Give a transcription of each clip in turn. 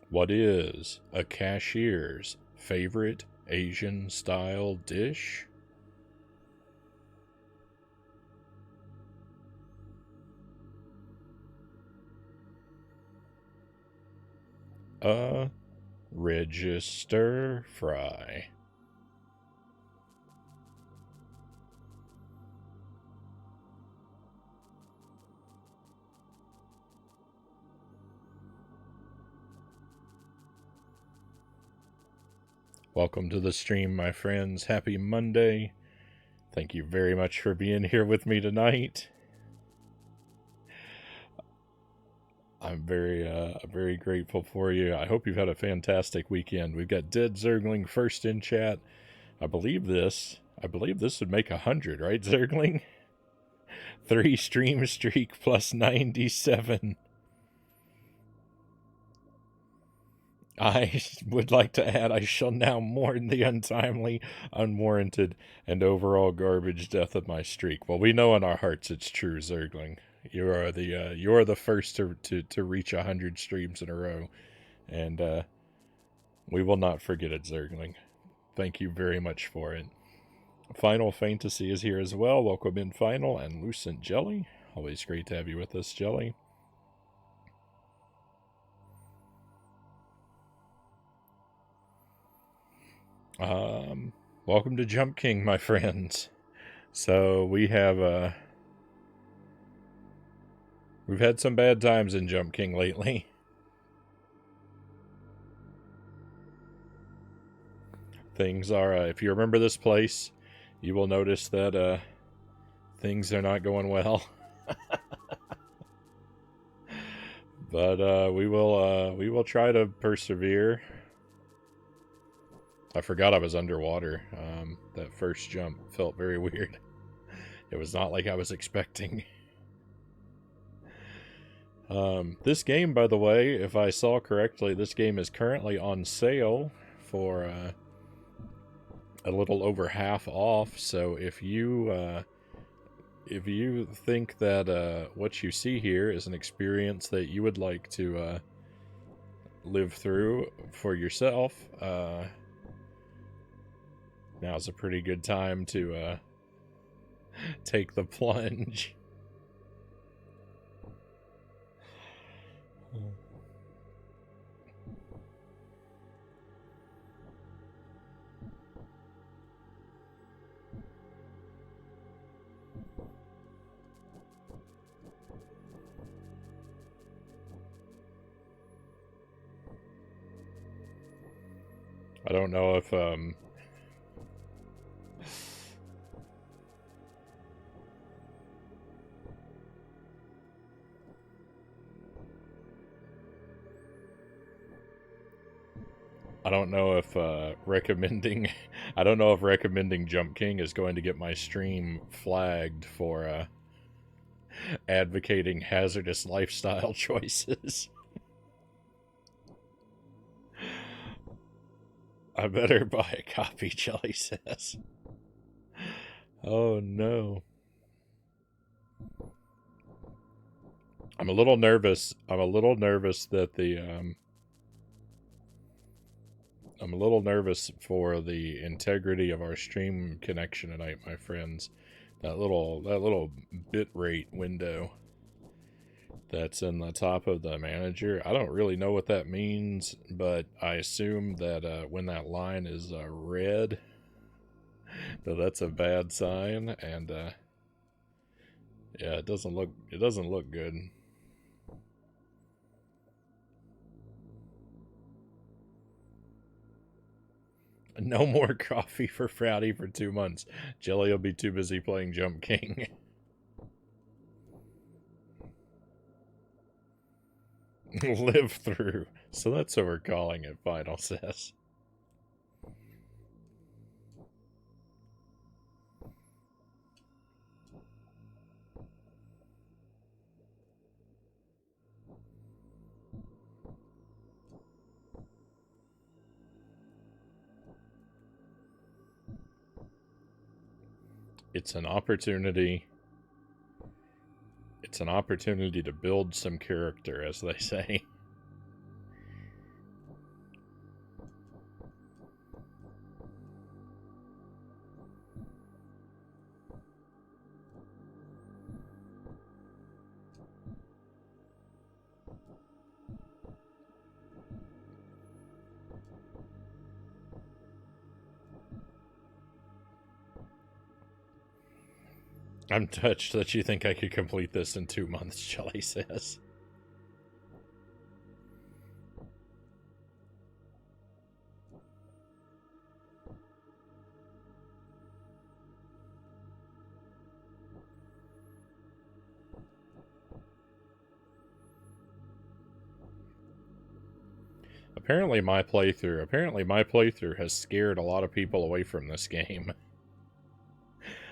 What is a cashier's favorite Asian-style dish? A register fry. Welcome to the stream, my friends. Happy Monday. Thank you very much for being here with me tonight. I'm very grateful for you. I hope you've had a fantastic weekend. We've got Dead Zergling first in chat. I believe this would make 100, right, Zergling? 3 stream streak plus 97. I would like to add, I shall now mourn the untimely, unwarranted, and overall garbage death of my streak. Well, we know in our hearts it's true, Zergling. You are the first to reach 100 streams in a row, and we will not forget it, Zergling. Thank you very much for it. Final Fantasy is here as well. Welcome in, Final, and Lucent Jelly. Always great to have you with us, Jelly. Welcome to Jump King, my friends. So we have we've had some bad times in Jump King lately. Things are, if you remember this place, you will notice that things are not going well. But we will try to persevere. I forgot I was underwater. That first jump felt very weird. It was not like I was expecting. This game, by the way, if I saw correctly, this game is currently on sale for a little over half off. So if you think that what you see here is an experience that you would like to live through for yourself, now's a pretty good time to take the plunge. I don't know if I don't know if recommending I don't know if recommending Jump King is going to get my stream flagged for advocating hazardous lifestyle choices. I better buy a copy, Jelly says. Oh no. I'm a little nervous. I'm a little nervous that the I'm a little nervous for the integrity of our stream connection tonight, my friends. That little bit rate window that's in the top of the manager. I don't really know what that means, but I assume that when that line is red, that's a bad sign, and yeah, it doesn't look good. No more coffee for Frownie for 2 months. Jelly will be too busy playing Jump King. Live through. So that's what we're calling it, Final says. It's an opportunity. It's an opportunity to build some character, as they say. I'm touched that you think I could complete this in 2 months, Shelly says. Apparently my playthrough has scared a lot of people away from this game.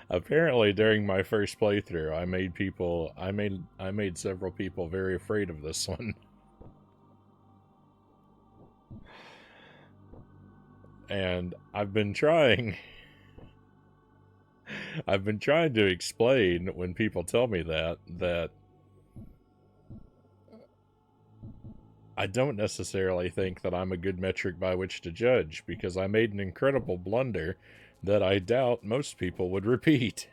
Apparently during my first playthrough, I made several people very afraid of this one. And I've been trying to explain when people tell me that I don't necessarily think that I'm a good metric by which to judge, because I made an incredible blunder that I doubt most people would repeat.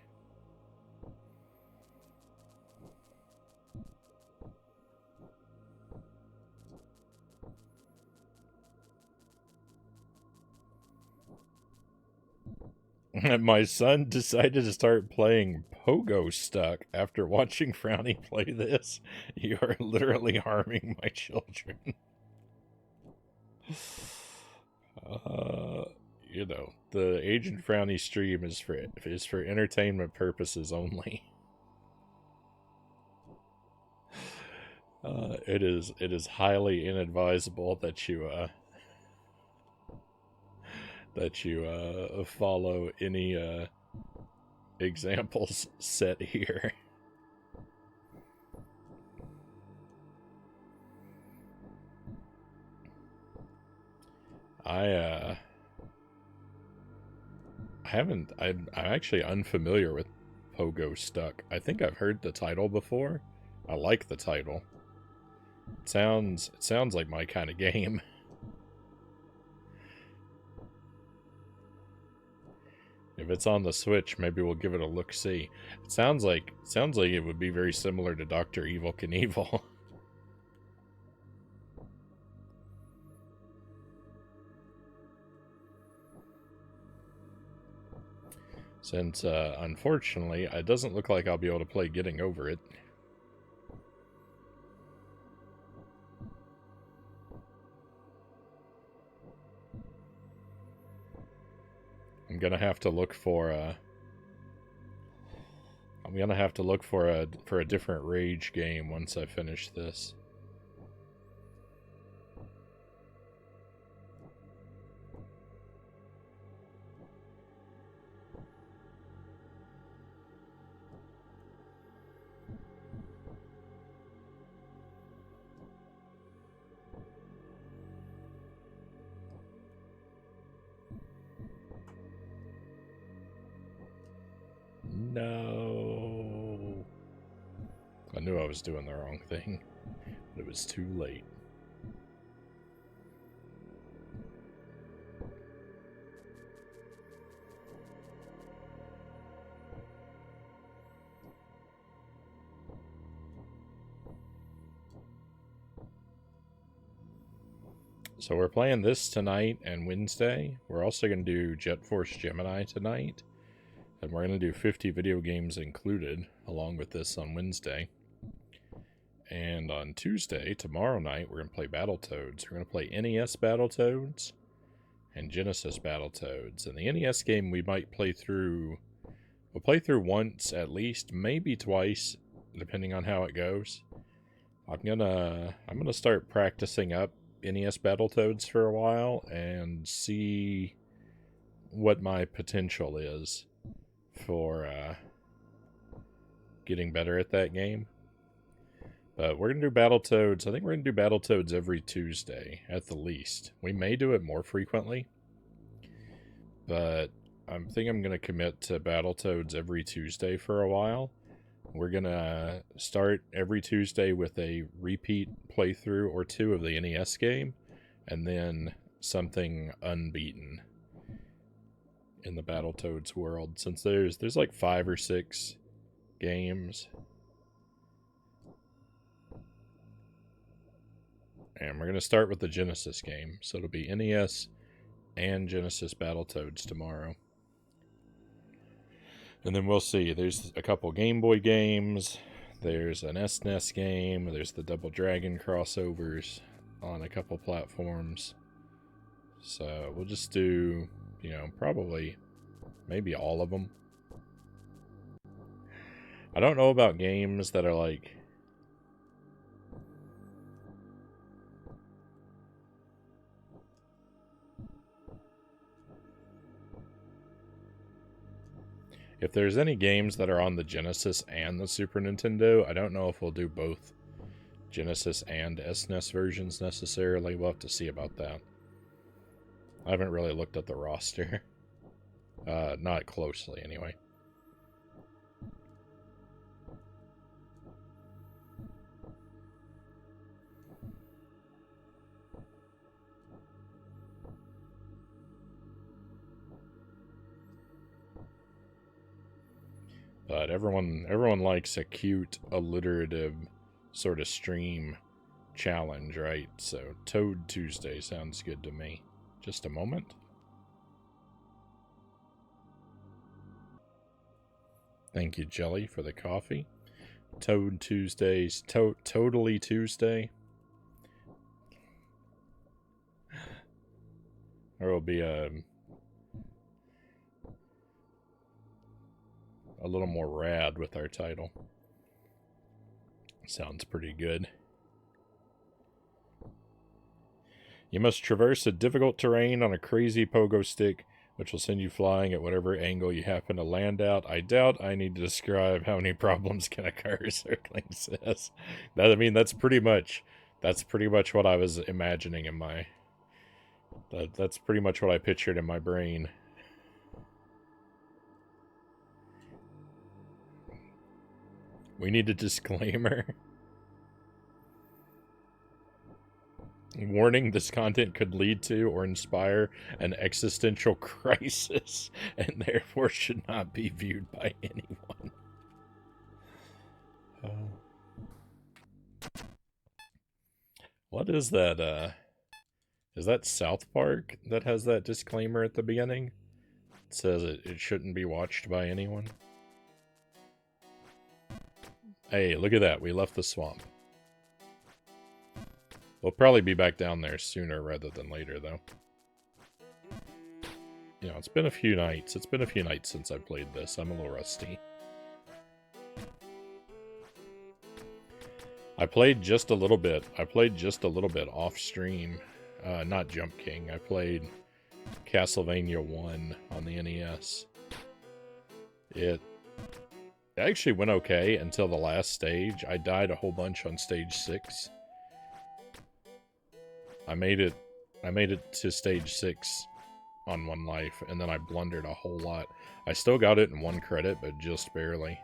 My son decided to start playing Pogo Stuck after watching Frownie play this. You are literally harming my children. You know, the Agent Frownie stream is for entertainment purposes only. It is highly inadvisable that you follow any examples set here. I'm actually unfamiliar with Pogo Stuck. I think I've heard the title before. I like the title. It sounds like my kind of game. If it's on the Switch, maybe we'll give it a look-see. It sounds like it would be very similar to Dr. Evil Knievel. Since, unfortunately, it doesn't look like I'll be able to play Getting Over It. I'm gonna have to look for a different Rage game once I finish this. No. I knew I was doing the wrong thing, but it was too late. So we're playing this tonight and Wednesday. We're also going to do Jet Force Gemini tonight. And we're going to do 50 video games included, along with this on Wednesday. And on Tuesday, tomorrow night, we're going to play Battletoads. We're going to play NES Battletoads and Genesis Battletoads. And the NES game we might play through... We'll play through once at least, maybe twice, depending on how it goes. I'm gonna start practicing up NES Battletoads for a while and see what my potential is for getting better at that game. But we're going to do Battletoads. I think we're going to do Battletoads every Tuesday, at the least. We may do it more frequently. But I think I'm going to commit to Battletoads every Tuesday for a while. We're going to start every Tuesday with a repeat playthrough or two of the NES game. And then something unbeaten in the Battletoads world, since there's like 5 or 6 games. And we're going to start with the Genesis game, so it'll be NES and Genesis Battletoads tomorrow. And then we'll see. There's a couple Game Boy games. There's an SNES game. There's the Double Dragon crossovers on a couple platforms. So we'll just do, you know, probably maybe all of them. I don't know about games that are like... If there's any games that are on the Genesis and the Super Nintendo, I don't know if we'll do both Genesis and SNES versions necessarily. We'll have to see about that. I haven't really looked at the roster. Not closely, anyway. But everyone likes a cute, alliterative sort of stream challenge, right? So Toad Tuesday sounds good to me. Just a moment. Thank you, Jelly, for the coffee. Toad Tuesdays, Totally Tuesday. There will be a little more rad with our title. Sounds pretty good. You must traverse a difficult terrain on a crazy pogo stick, which will send you flying at whatever angle you happen to land at. I doubt I need to describe how many problems can occur, Circling says. That's pretty much what I was imagining in my... That's pretty much what I pictured in my brain. We need a disclaimer. Warning, this content could lead to or inspire an existential crisis and therefore should not be viewed by anyone. What is that, is that South Park that has that disclaimer at the beginning? It says it shouldn't be watched by anyone. Hey, look at that. We left the swamp. We'll probably be back down there sooner rather than later, though. You know, it's been a few nights. It's been a few nights since I played this. I'm a little rusty. I played just a little bit. Off stream. Not Jump King. I played Castlevania 1 on the NES. It actually went okay until the last stage. I died a whole bunch on stage 6. I made it to stage 6 on 1 life, and then I blundered a whole lot. I still got it in 1 credit, but just barely.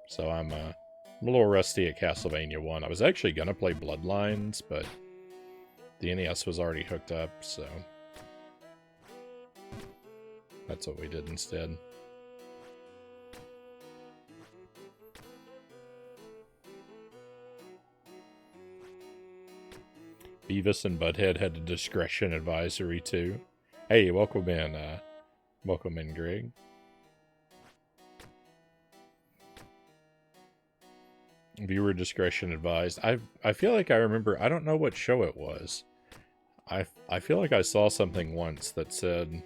So I'm a little rusty at Castlevania 1. I was actually gonna play Bloodlines, but the NES was already hooked up, so that's what we did instead. Beavis and Butthead had a discretion advisory too. Hey, welcome in, Greg. Viewer discretion advised. I feel like I remember. I don't know what show it was. I feel like I saw something once that said,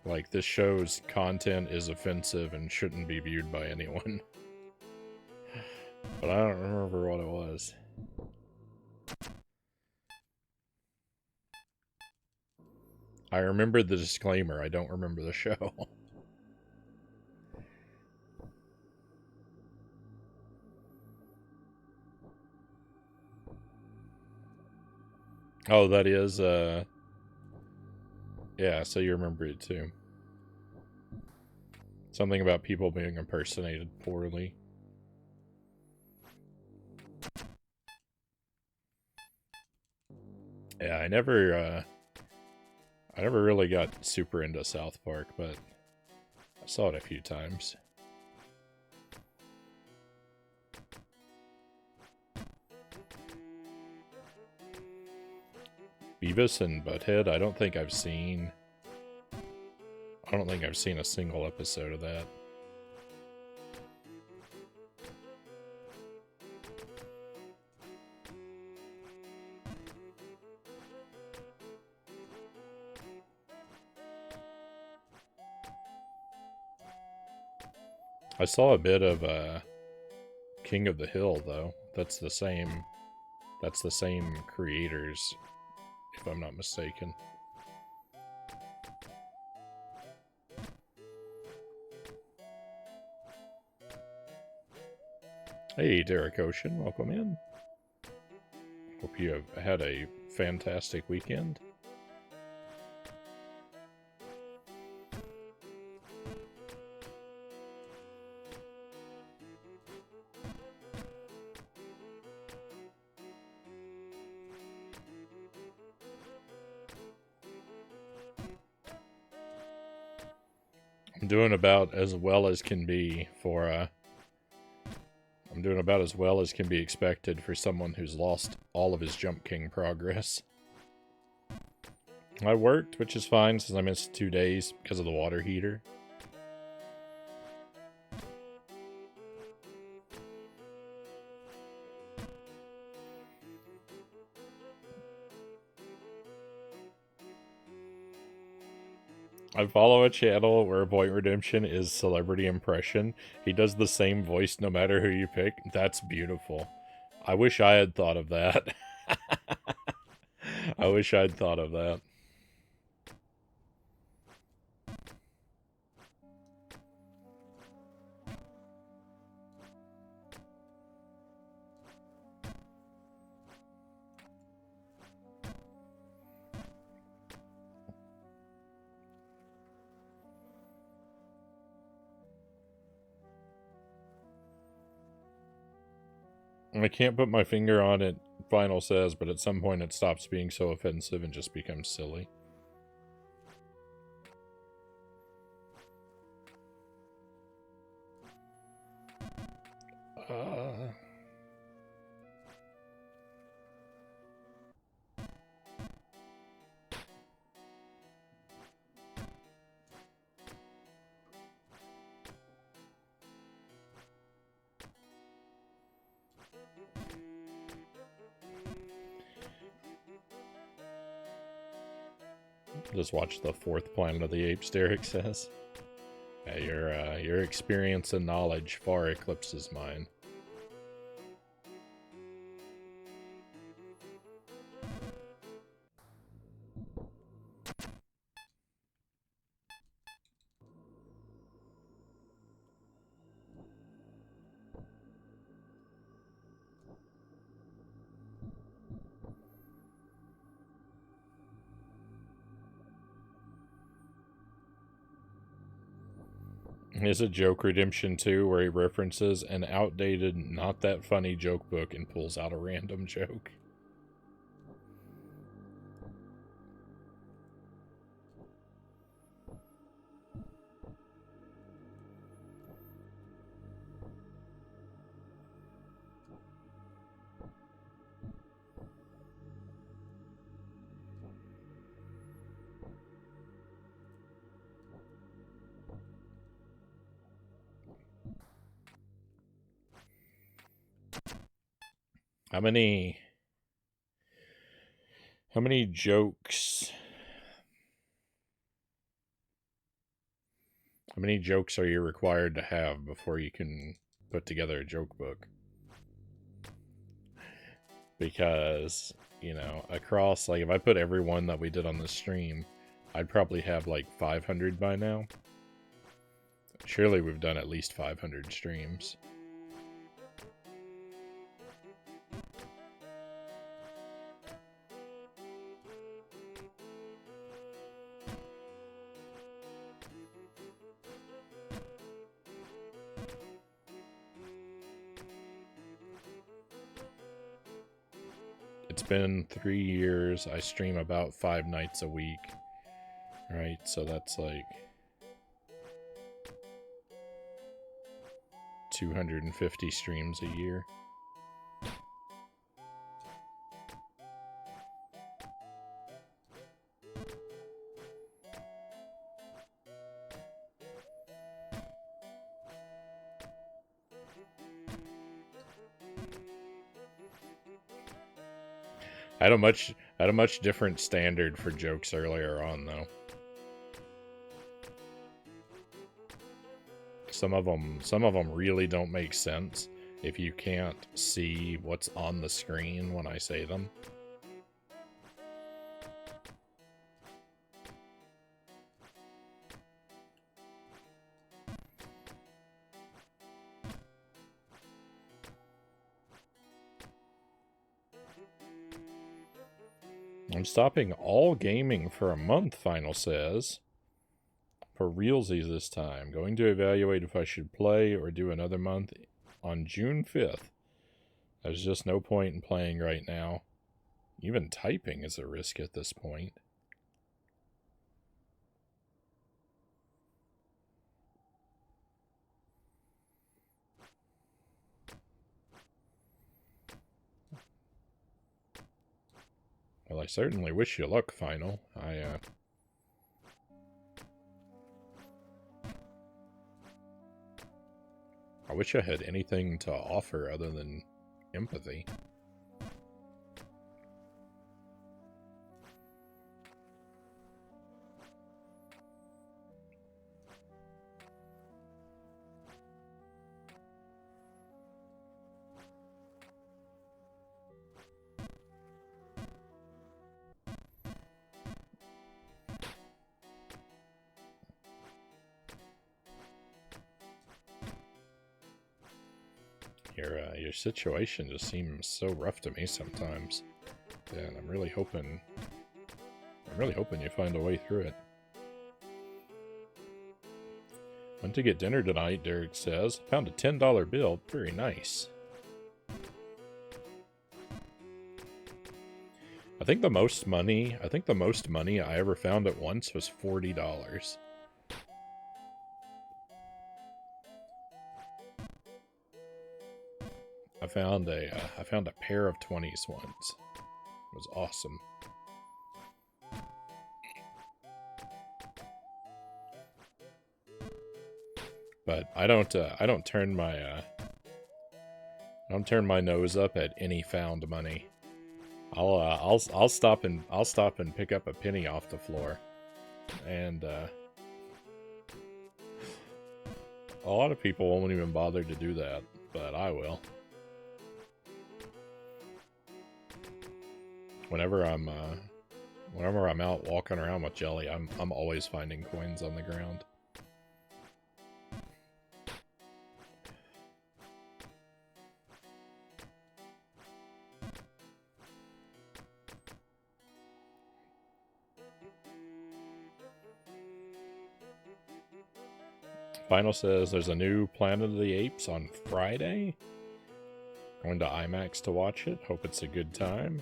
like, this show's content is offensive and shouldn't be viewed by anyone. But I don't remember what it was. I remember the disclaimer. I don't remember the show. Oh, that is, yeah, so you remember it too. Something about people being impersonated poorly. Yeah, I never really got super into South Park, but I saw it a few times. Beavis and Butthead, I don't think I've seen a single episode of that. I saw a bit of King of the Hill though. That's the same creators, if I'm not mistaken. Hey, Derek Ocean, welcome in. Hope you have had a fantastic weekend. I'm doing about as well as can be for, I'm doing about as well as can be expected for someone who's lost all of his Jump King progress. I worked, which is fine since I missed 2 days because of the water heater. I follow a channel where Point Redemption is celebrity impression. He does the same voice no matter who you pick. That's beautiful. I wish I had thought of that. I wish I'd thought of that. I can't put my finger on it, Final says, but at some point it stops being so offensive and just becomes silly. Just watch the 4th Planet of the Apes, Derek says. Yeah, your experience and knowledge far eclipses mine. Is a Joke Redemption 2 where he references an outdated, not that funny joke book and pulls out a random joke. How many jokes? How many jokes are you required to have before you can put together a joke book? Because, you know, across, like, if I put every one that we did on the stream, I'd probably have like 500 by now. Surely we've done at least 500 streams. It's been 3 years. I stream about 5 nights a week. Right, so that's like 250 streams a year. had a much different standard for jokes earlier on, though. Some of them really don't make sense if you can't see what's on the screen when I say them. I'm stopping all gaming for a month, Final says. For realsies this time. Going to evaluate if I should play or do another month on June 5th. There's just no point in playing right now. Even typing is a risk at this point. Well, I certainly wish you luck, Final. I wish I had anything to offer other than empathy. Your situation just seems so rough to me sometimes, and I'm really hoping you find a way through it. Went to get dinner tonight, Derek says. Found a $10 bill. Very nice. I think the most money I ever found at once was $40. I found a pair of 20s once. It was awesome. But I don't turn my nose up at any found money. I'll stop and pick up a penny off the floor, and a lot of people won't even bother to do that, but I will. Whenever I'm out walking around with Jelly, I'm always finding coins on the ground. Final says there's a new Planet of the Apes on Friday. Going to IMAX to watch it. Hope it's a good time.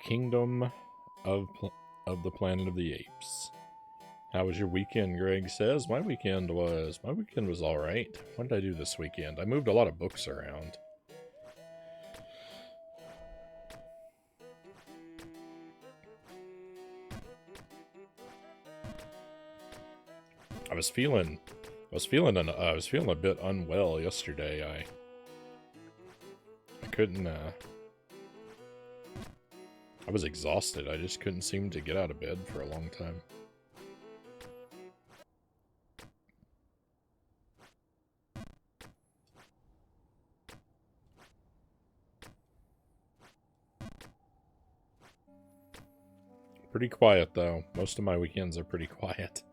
Kingdom of the Planet of the Apes. How was your weekend, Greg says? My weekend was alright. What did I do this weekend? I moved a lot of books around. I was feeling a bit unwell yesterday. I couldn't I was exhausted. I just couldn't seem to get out of bed for a long time. Pretty quiet, though. Most of my weekends are pretty quiet.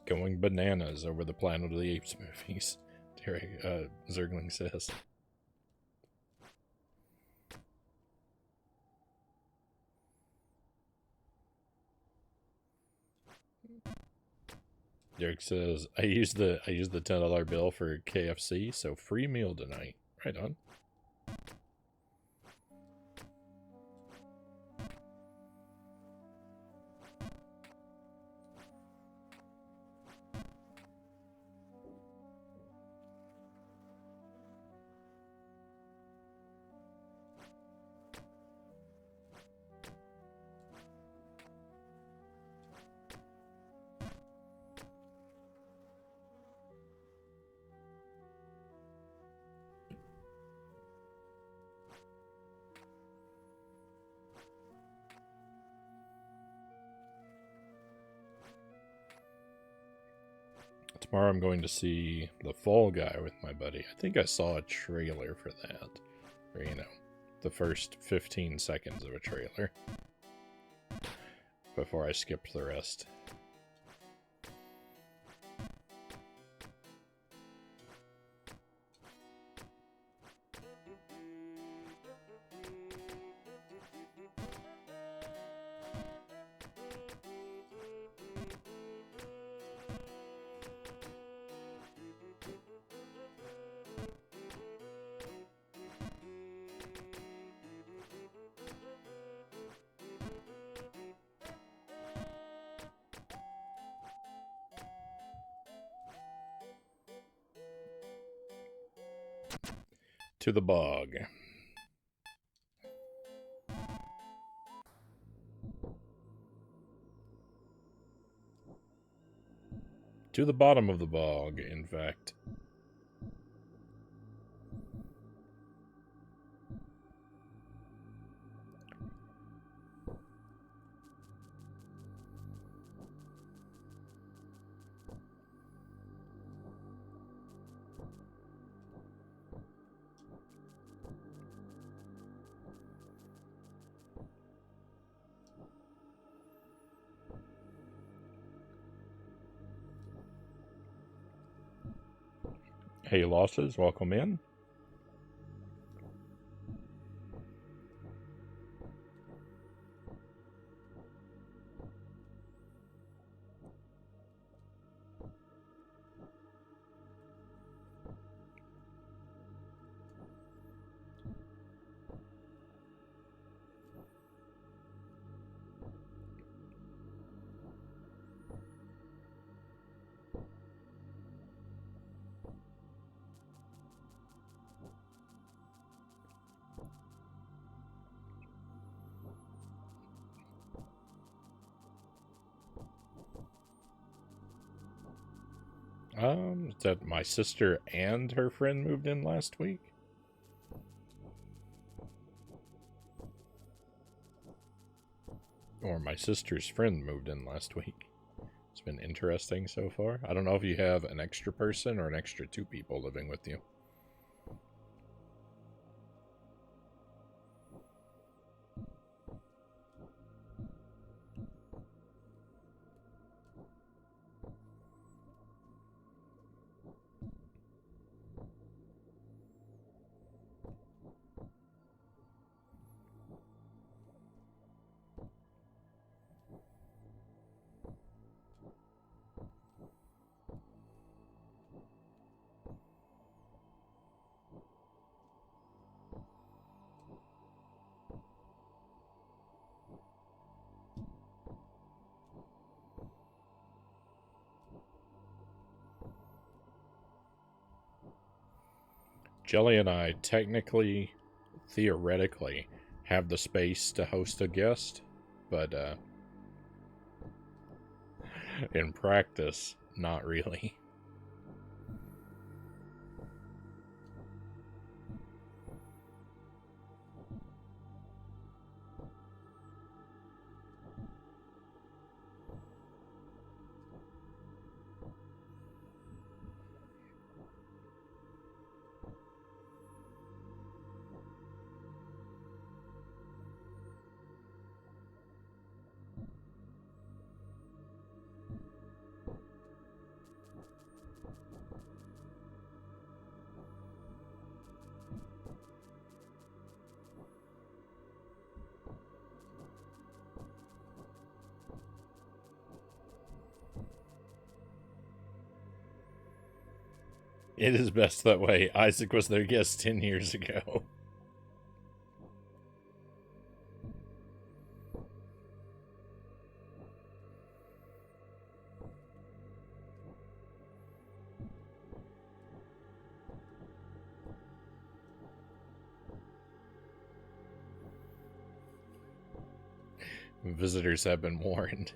Going bananas over the Planet of the Apes movies, Derek Zergling says. Derek says, I used the $10 bill for KFC, so free meal tonight. Right on. Tomorrow I'm going to see The Fall Guy with my buddy. I think I saw a trailer for that. Or, the first 15 seconds of a trailer. Before I skipped the rest. To the bog. To the bottom of the bog, in fact. Hey, Losses, welcome in. That my sister and her friend moved in last week. Or my sister's friend moved in last week. It's been interesting so far. I don't know if you have an extra person or an extra 2 people living with you. Jelly and I technically, theoretically, have the space to host a guest, but in practice, not really. It is best that way. Isaac was their guest 10 years ago. Visitors have been warned.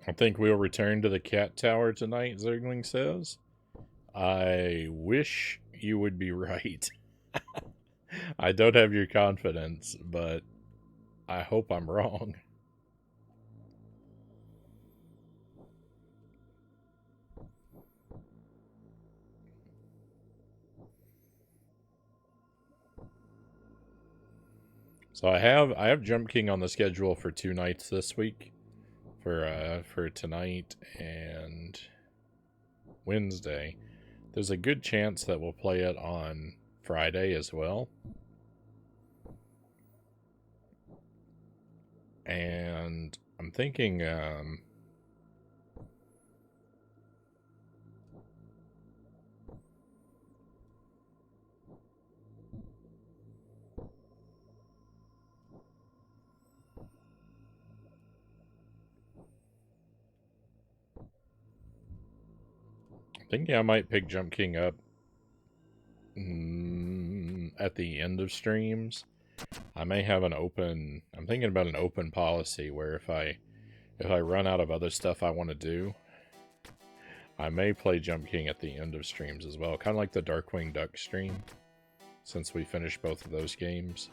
I think we'll return to the cat tower tonight, Zergling says. I wish you would be right. I don't have your confidence, but I hope I'm wrong. So I have Jump King on the schedule for 2 nights this week, for tonight and Wednesday. There's a good chance that we'll play it on Friday as well. And I'm thinking I might pick Jump King up at the end of streams. I may have an open. I'm thinking about an open policy where if I run out of other stuff I want to do, I may play Jump King at the end of streams as well, kind of like the Darkwing Duck stream, since we finished both of those games.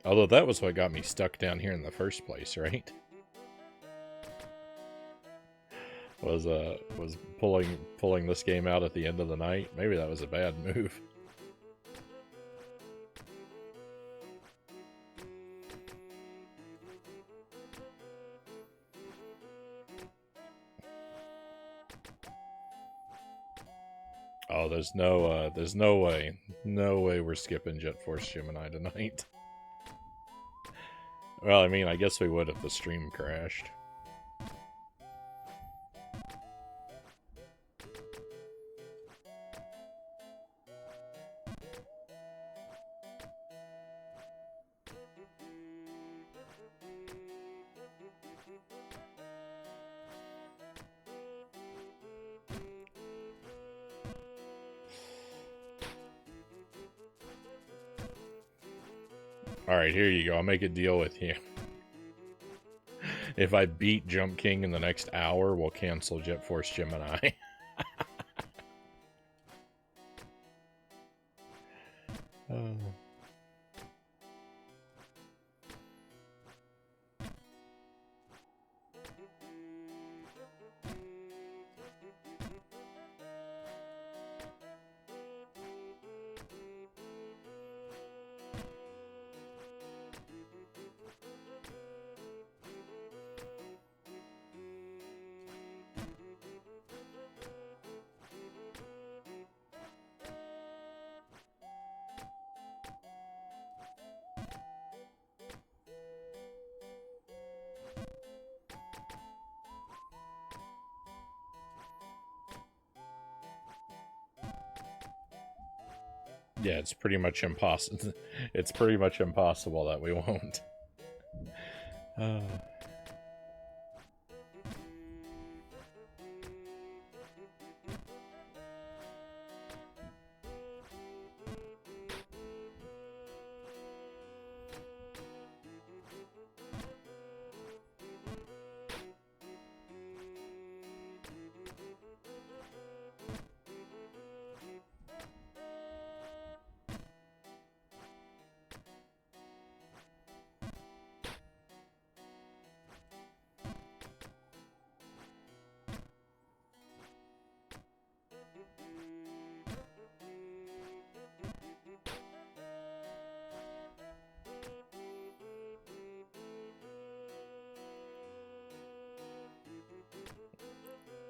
Although that was what got me stuck down here in the first place, right? Was pulling this game out at the end of the night. Maybe that was a bad move. Oh, there's no way we're skipping Jet Force Gemini tonight. Well, I mean, I guess we would if the stream crashed. Alright, here you go. I'll make a deal with you. If I beat Jump King in the next hour, we'll cancel Jet Force Gemini. Yeah, it's pretty much impossible. It's pretty much impossible that we won't.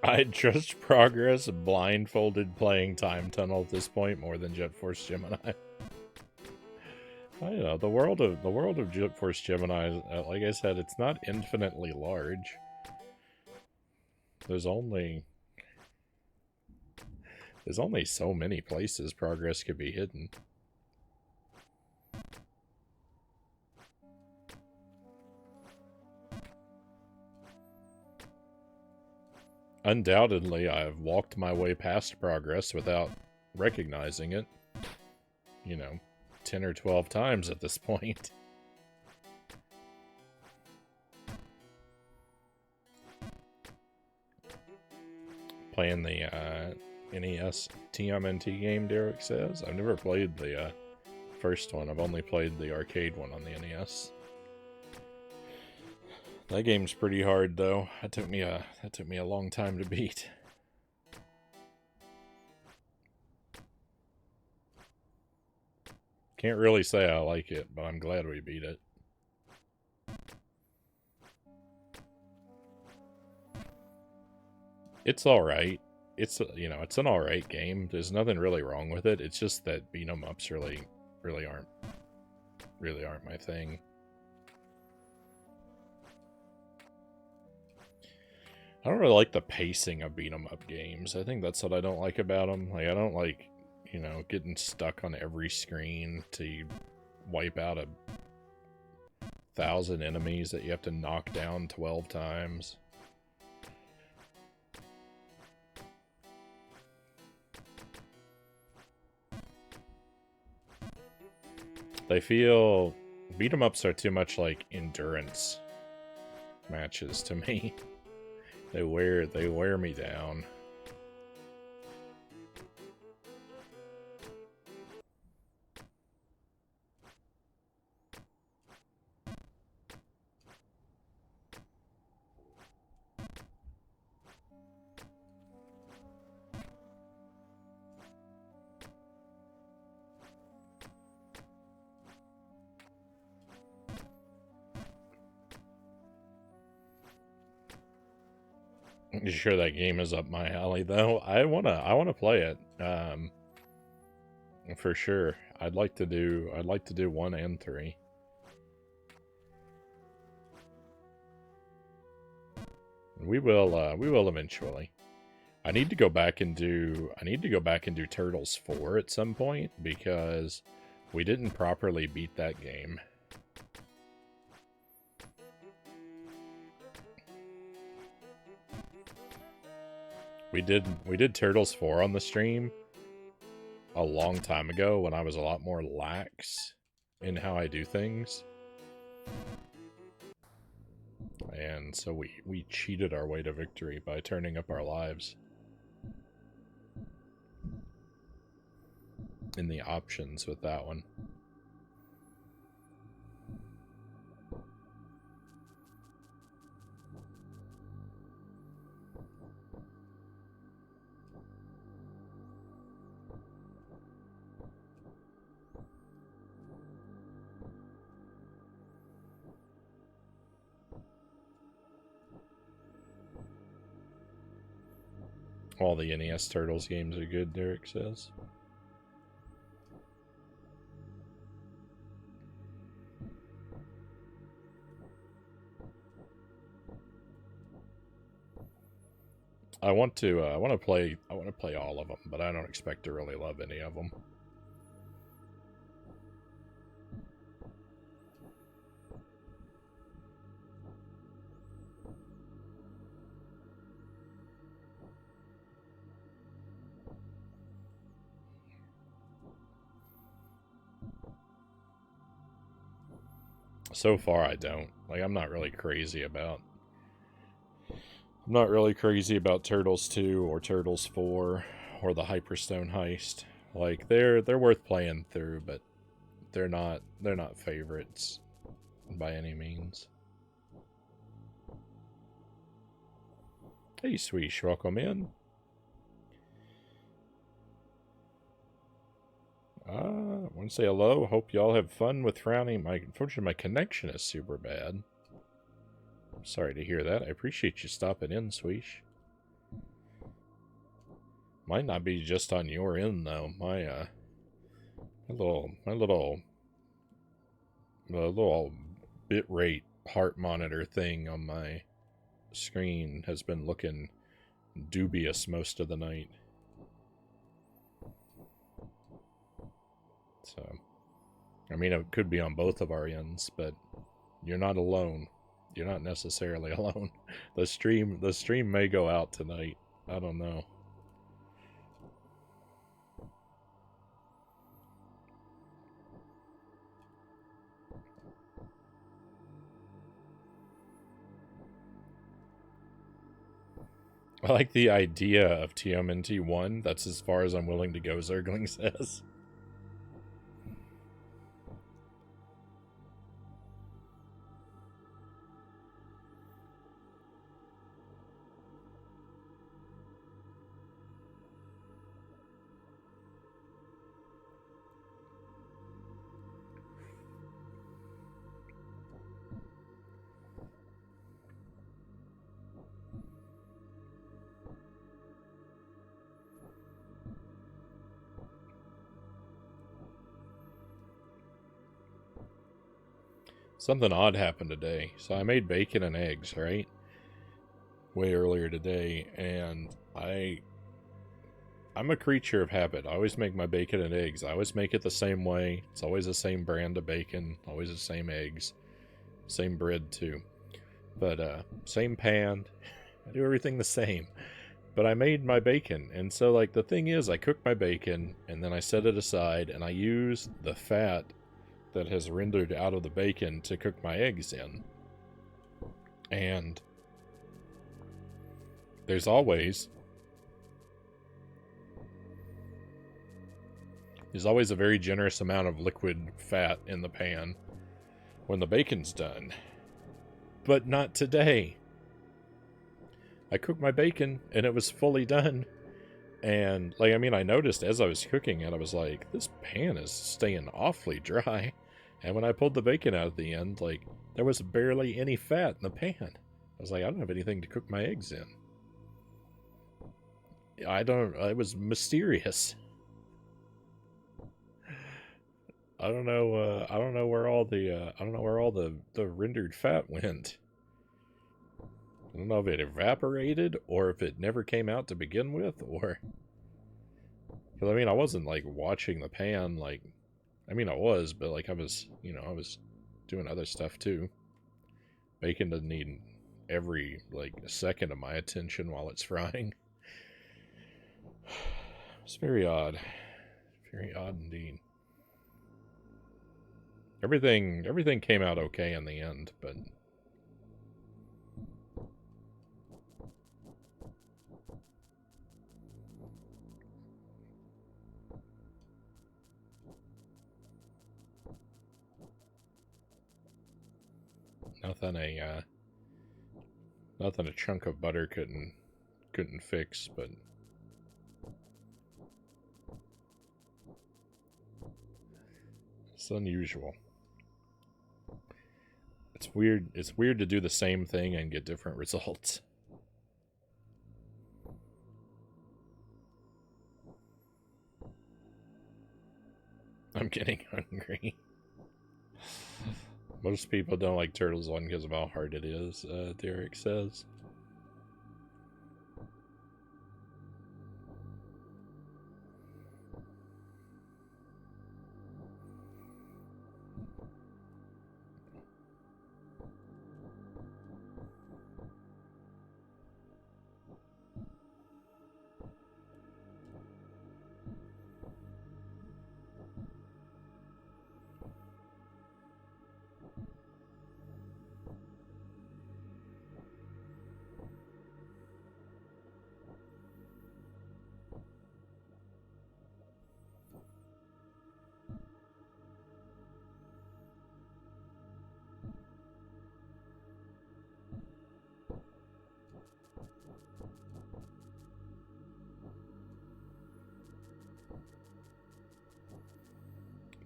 I'd trust Progress blindfolded playing Time Tunnel at this point more than Jet Force Gemini. I don't know, the world of Jet Force Gemini, like I said, it's not infinitely large. There's only so many places Progress could be hidden. Undoubtedly, I've walked my way past Progress without recognizing it. 10 or 12 times at this point. Playing the NES TMNT game, Derek says. I've never played the first one. I've only played the arcade one on the NES. That game's pretty hard though. That took me a long time to beat. Can't really say I like it, but I'm glad we beat it. It's alright. It's, you know, it's an alright game. There's nothing really wrong with it. It's just that beat 'em ups really aren't my thing. I don't really like the pacing of beat 'em up games. I think that's what I don't like about them. Like, I don't like, you know, getting stuck on every screen to wipe out 1,000 enemies that you have to knock down 12 times. They feel... beat 'em ups are too much like endurance matches to me. They wear me down. You sure that game is up my alley though? I wanna play it. For sure. I'd like to do 1 and 3. We will eventually. I need to go back and do Turtles 4 at some point because we didn't properly beat that game. We did Turtles 4 on the stream a long time ago when I was a lot more lax in how I do things. And so we cheated our way to victory by turning up our lives in the options with that one. All the NES Turtles games are good, Derek says. I want to play all of them, but I don't expect to really love any of them. So far, I don't. Like, I'm not really crazy about Turtles 2 or Turtles 4 or the Hyperstone Heist. Like, they're worth playing through, but they're not favorites by any means. Hey, Sweesh, welcome in. I want to say hello. Hope y'all have fun with Frownie. Unfortunately, my connection is super bad. I'm sorry to hear that. I appreciate you stopping in, Sweesh. Might not be just on your end though. My little bitrate heart monitor thing on my screen has been looking dubious most of the night. So, I mean, it could be on both of our ends, but you're not alone. You're not necessarily alone. The stream may go out tonight. I don't know. I like the idea of TMNT1. That's as far as I'm willing to go, Zergling says. Something odd happened today. So I made bacon and eggs, right? Way earlier today, and I'm a creature of habit. I always make my bacon and eggs. I always make it the same way. It's always the same brand of bacon, always the same eggs, same bread too. But same pan. I do everything the same. But I made my bacon, and so like the thing is I cook my bacon and then I set it aside and I use the fat that has rendered out of the bacon to cook my eggs in. And there's always a very generous amount of liquid fat in the pan when the bacon's done. But not today. I cooked my bacon and it was fully done. And, like, I mean, I noticed as I was cooking it, I was like, this pan is staying awfully dry. And when I pulled the bacon out at the end, like, there was barely any fat in the pan. I was like, I don't have anything to cook my eggs in. It was mysterious. I don't know where all the rendered fat went. I don't know if it evaporated or if it never came out to begin with, or... Because, I mean, I wasn't, like, watching the pan, like... I mean, I was, but, like, I was doing other stuff, too. Bacon doesn't need every, like, second of my attention while it's frying. It's very odd. Very odd indeed. Everything came out okay in the end, but... Nothing a chunk of butter couldn't fix, but it's unusual. It's weird. It's weird to do the same thing and get different results. I'm getting hungry. Most people don't like Turtles 1 because of how hard it is, Derek says.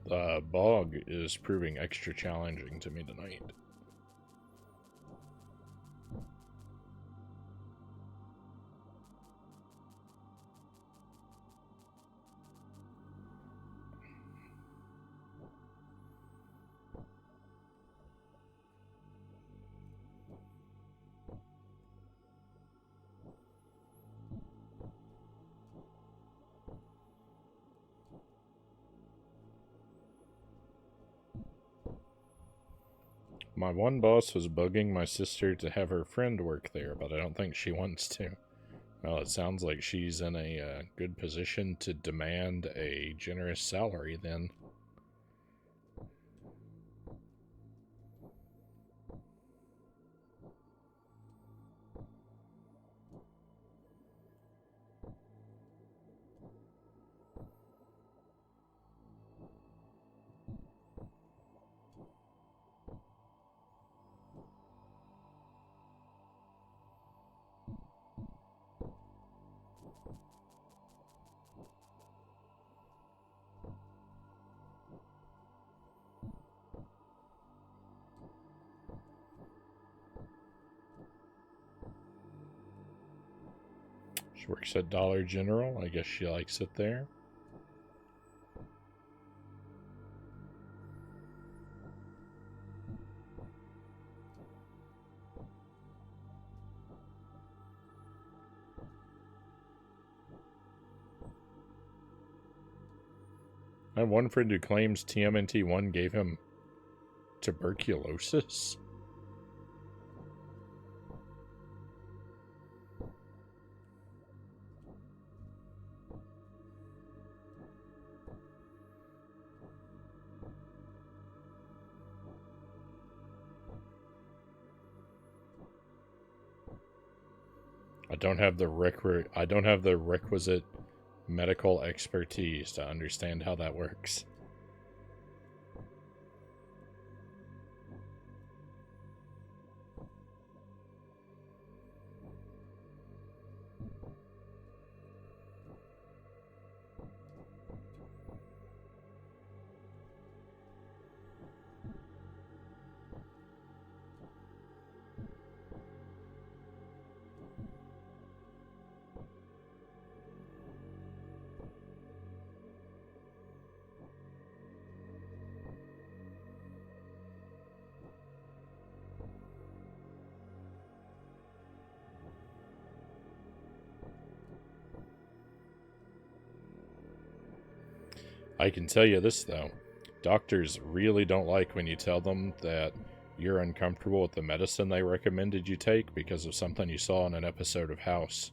The bog is proving extra challenging to me tonight. My one boss was bugging my sister to have her friend work there, but I don't think she wants to. Well, it sounds like she's in a good position to demand a generous salary then. She works at Dollar General. I guess she likes it there. I have one friend who claims TMNT1 gave him tuberculosis. I don't have the requisite medical expertise to understand how that works. I can tell you this, though. Doctors really don't like when you tell them that you're uncomfortable with the medicine they recommended you take because of something you saw in an episode of House.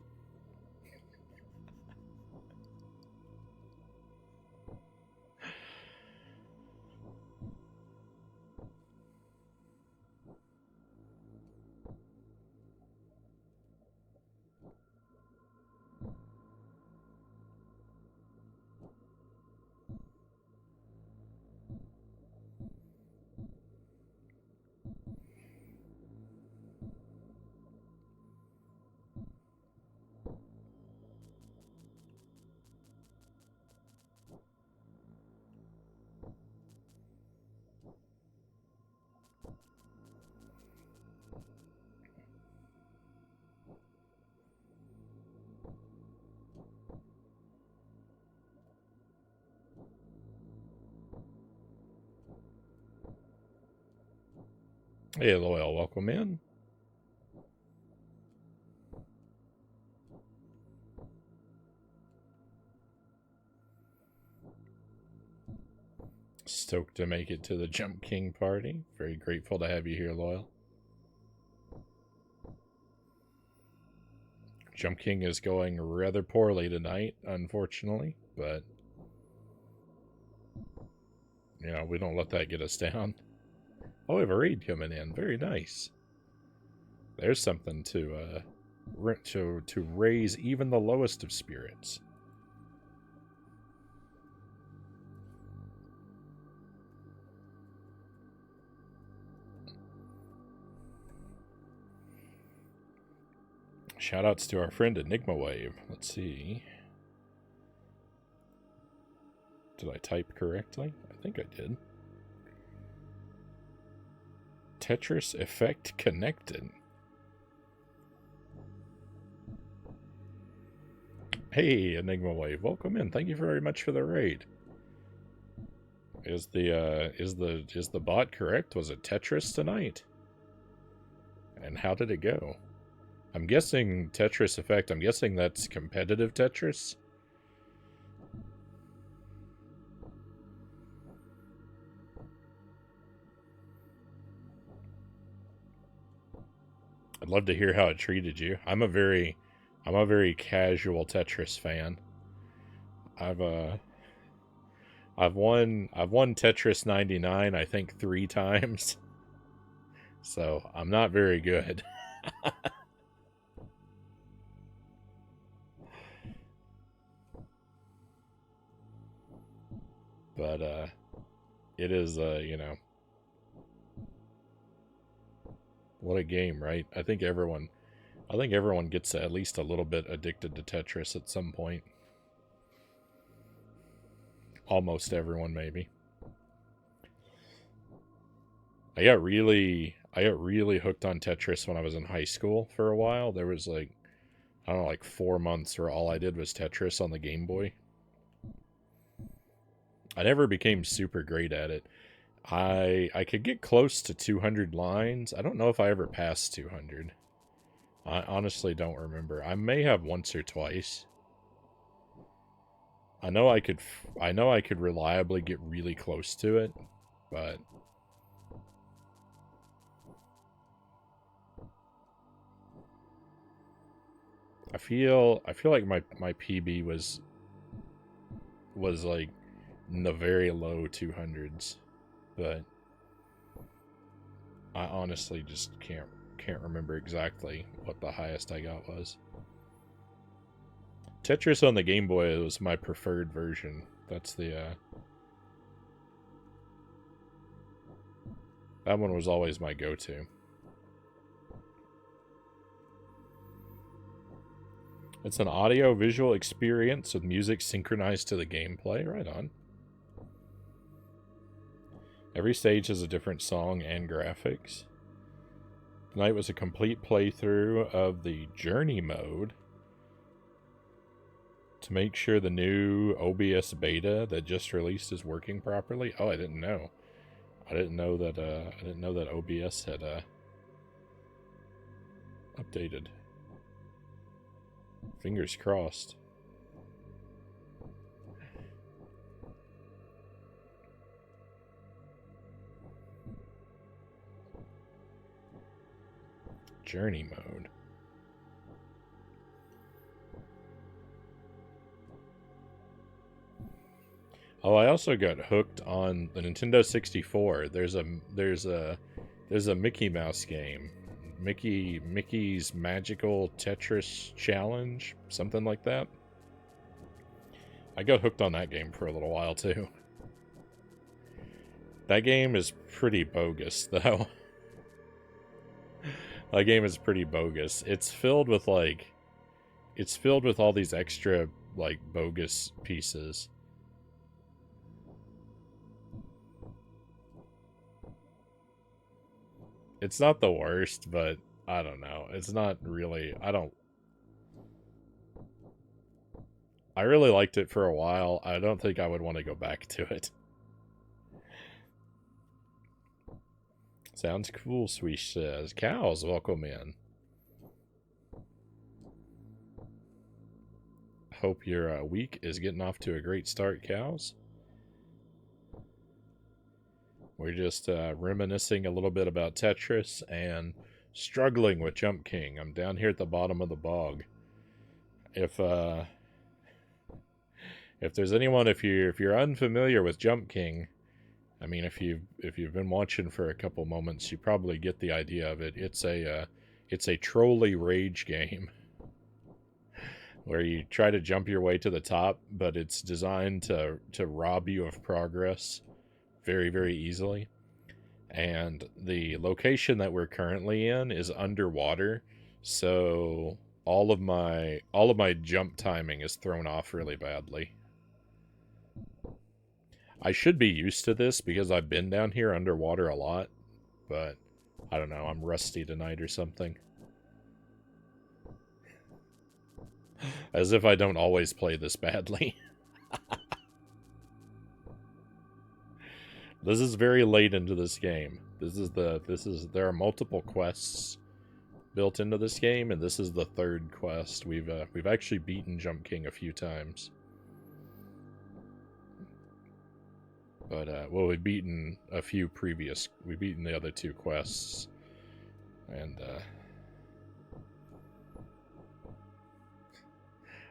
Hey, Loyal, welcome in. Stoked to make it to the Jump King party. Very grateful to have you here, Loyal. Jump King is going rather poorly tonight, unfortunately, but you know, we don't let that get us down. Oh, we have a raid coming in. Very nice. There's something to raise even the lowest of spirits. Shoutouts to our friend Enigma Wave. Let's see. Did I type correctly? I think I did. Tetris effect connected. Hey, Enigma Wave, welcome in. Thank you very much for the raid. Is the bot correct? Was it Tetris tonight? And how did it go? I'm guessing Tetris effect. I'm guessing that's competitive Tetris. I'd love to hear how it treated you. I'm a very casual Tetris fan. I've won Tetris 99 I think 3 times. So, I'm not very good. But it is you know, what a game, right? I think everyone gets at least a little bit addicted to Tetris at some point. Almost everyone, maybe. I got really hooked on Tetris when I was in high school for a while. There was like I don't know, like 4 months where all I did was Tetris on the Game Boy. I never became super great at it. I could get close to 200 lines. I don't know if I ever passed 200. I honestly don't remember. I may have once or twice. I know I could reliably get really close to it, but I feel like my PB was like in the very low 200s, but I honestly just can't remember exactly what the highest I got was. Tetris on the Game Boy was my preferred version. That's that one was always my go-to. It's an audio-visual experience with music synchronized to the gameplay. Right on. Every stage has a different song and graphics. Tonight was a complete playthrough of the Journey mode to make sure the new OBS beta that just released is working properly. Oh, I didn't know. I didn't know that OBS had updated. Fingers crossed. Journey mode. Oh, I also got hooked on the Nintendo 64. There's a Mickey Mouse game. Mickey's Magical Tetris Challenge, something like that. I got hooked on that game for a little while too. That game is pretty bogus though. That game is pretty bogus. It's filled with all these extra like bogus pieces. It's not the worst, but I don't know. It's not really. I really liked it for a while. I don't think I would want to go back to it. Sounds cool, Swish says. Cows, welcome in. Hope your week is getting off to a great start, Cows. We're just reminiscing a little bit about Tetris and struggling with Jump King. I'm down here at the bottom of the bog. If there's anyone, if you're unfamiliar with Jump King, I mean, if you've been watching for a couple moments, you probably get the idea of it. It's a trolley rage game where you try to jump your way to the top, but it's designed to rob you of progress very, very easily. And the location that we're currently in is underwater, so all of my jump timing is thrown off really badly. I should be used to this because I've been down here underwater a lot, but I don't know, I'm rusty tonight or something. As if I don't always play this badly. This is very late into this game. There are multiple quests built into this game, and this is the third quest. We've actually beaten Jump King a few times. But we've beaten we've beaten the other two quests. And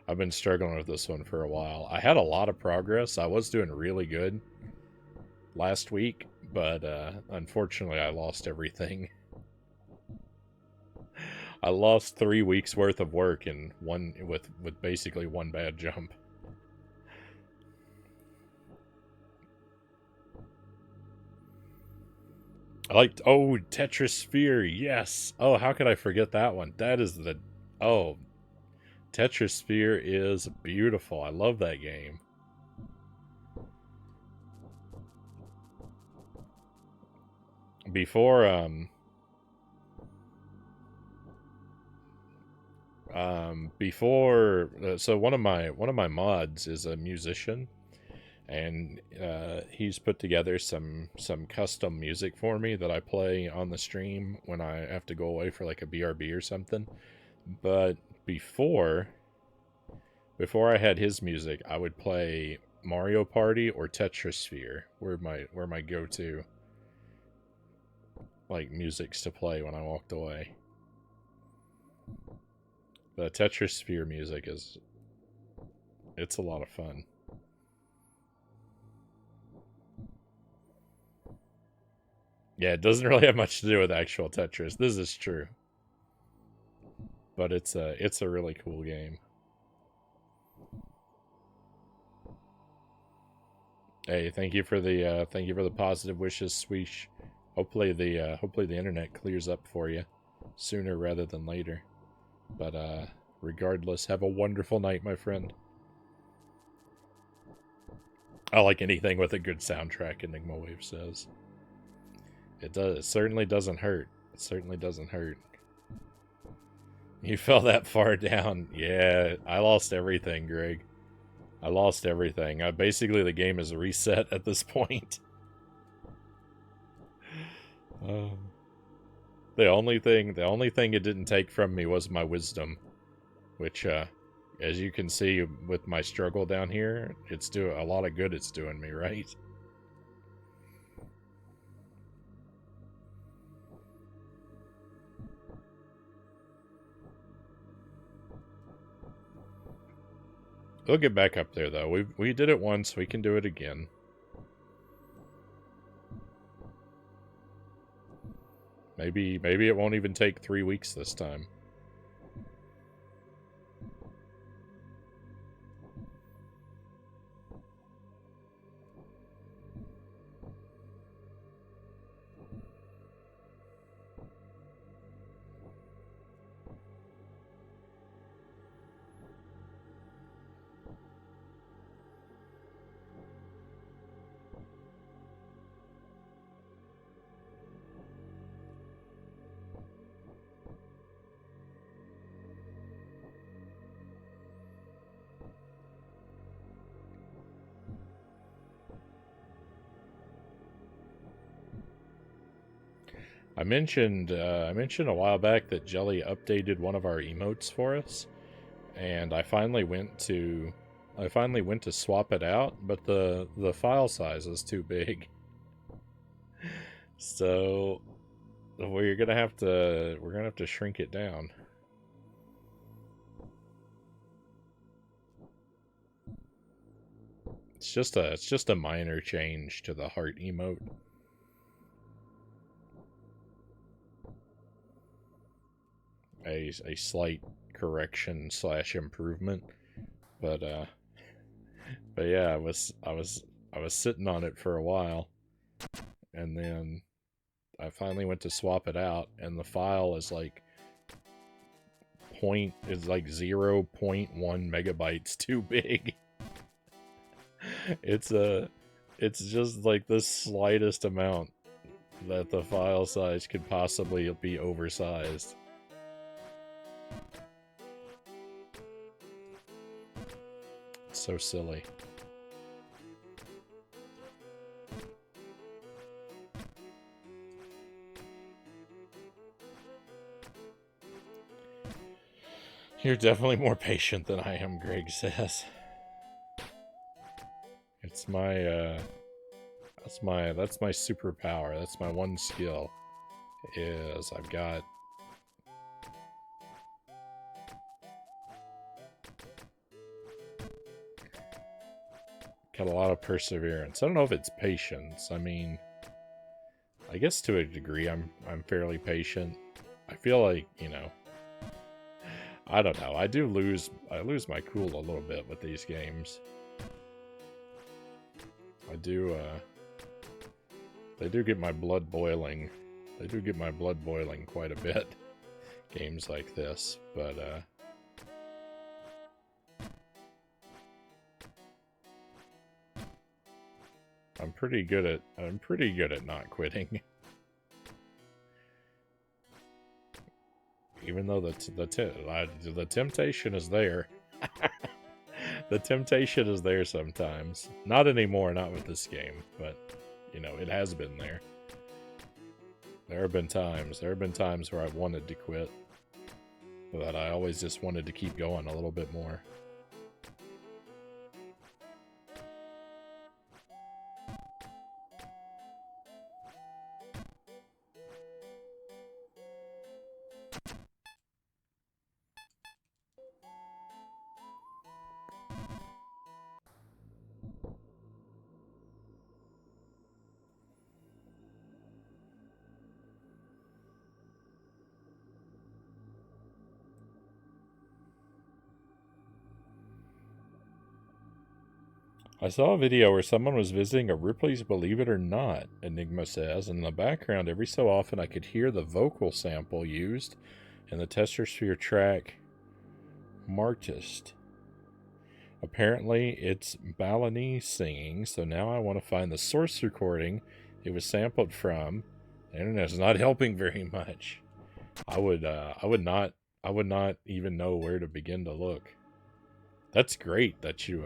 I've been struggling with this one for a while. I had a lot of progress. I was doing really good last week, but unfortunately I lost everything. I lost 3 weeks worth of work in one with basically one bad jump. I liked Tetris Sphere, yes. Oh, how could I forget that one? That is Tetris Sphere is beautiful. I love that game. Before Before, so one of my mods is a musician, and he's put together some custom music for me that I play on the stream when I have to go away for like a BRB or something. But before I had his music, I would play Mario Party or Tetrasphere. Were my go-to like musics to play when I walked away. The Tetrasphere music it's a lot of fun. Yeah, it doesn't really have much to do with actual Tetris. This is true. But it's a really cool game. Hey, thank you for the positive wishes, Sweesh. Hopefully the internet clears up for you sooner rather than later. But regardless, have a wonderful night, my friend. I like anything with a good soundtrack, Enigma Wave says. It does. It certainly doesn't hurt. It certainly doesn't hurt. You fell that far down. Yeah, I lost everything, Greg. I lost everything. Basically, the game is reset at this point. The only thing it didn't take from me was my wisdom, which, as you can see with my struggle down here, it's doing a lot of good. It's doing me, right? We'll get back up there, though. We did it once. We can do it again. Maybe it won't even take 3 weeks this time. I mentioned a while back that Jelly updated one of our emotes for us, and I finally went to swap it out, but the file size is too big. So we're gonna have to shrink it down. It's just a minor change to the heart emote. A slight correction / improvement, but yeah, I was sitting on it for a while, and then I finally went to swap it out, and the file is like 0.1 megabytes too big. It's just like the slightest amount that the file size could possibly be oversized. It's so silly. You're definitely more patient than I am, Greg says. It's my that's my superpower. That's my one skill. Is I've got a lot of perseverance. I don't know if it's patience. I mean, I guess to a degree I'm fairly patient. I feel like, you know, I don't know. I lose my cool a little bit with these games. I do they do get my blood boiling. They do get my blood boiling quite a bit. Games like this, but I'm pretty good at not quitting. even though the temptation is there. The temptation is there sometimes. Not anymore, not with this game, but you know, it has been there. There have been times where I've wanted to quit, but I always just wanted to keep going a little bit more. I saw a video where someone was visiting a Ripley's Believe It or Not, Enigma says, and in the background every so often I could hear the vocal sample used in the Testosphere track Martist. Apparently it's Balinese singing, so now I want to find the source recording it was sampled from. The internet's not helping very much. I would not even know where to begin to look. That's great that you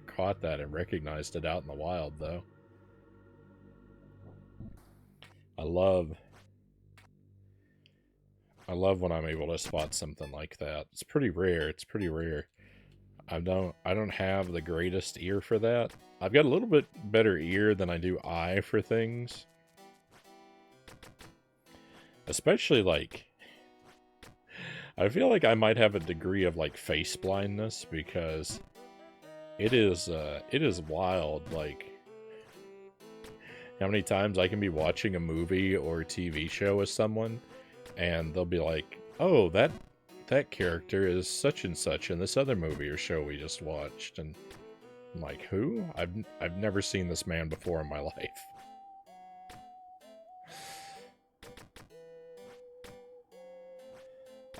caught that and recognized it out in the wild, though. I love when I'm able to spot something like that. It's pretty rare. I don't have the greatest ear for that. I've got a little bit better ear than I do eye for things. Especially like I feel like I might have a degree of like face blindness because it is wild like how many times I can be watching a movie or a TV show with someone and they'll be like, "Oh, that character is such and such in this other movie or show we just watched." And I'm like, "Who? I've never seen this man before in my life." I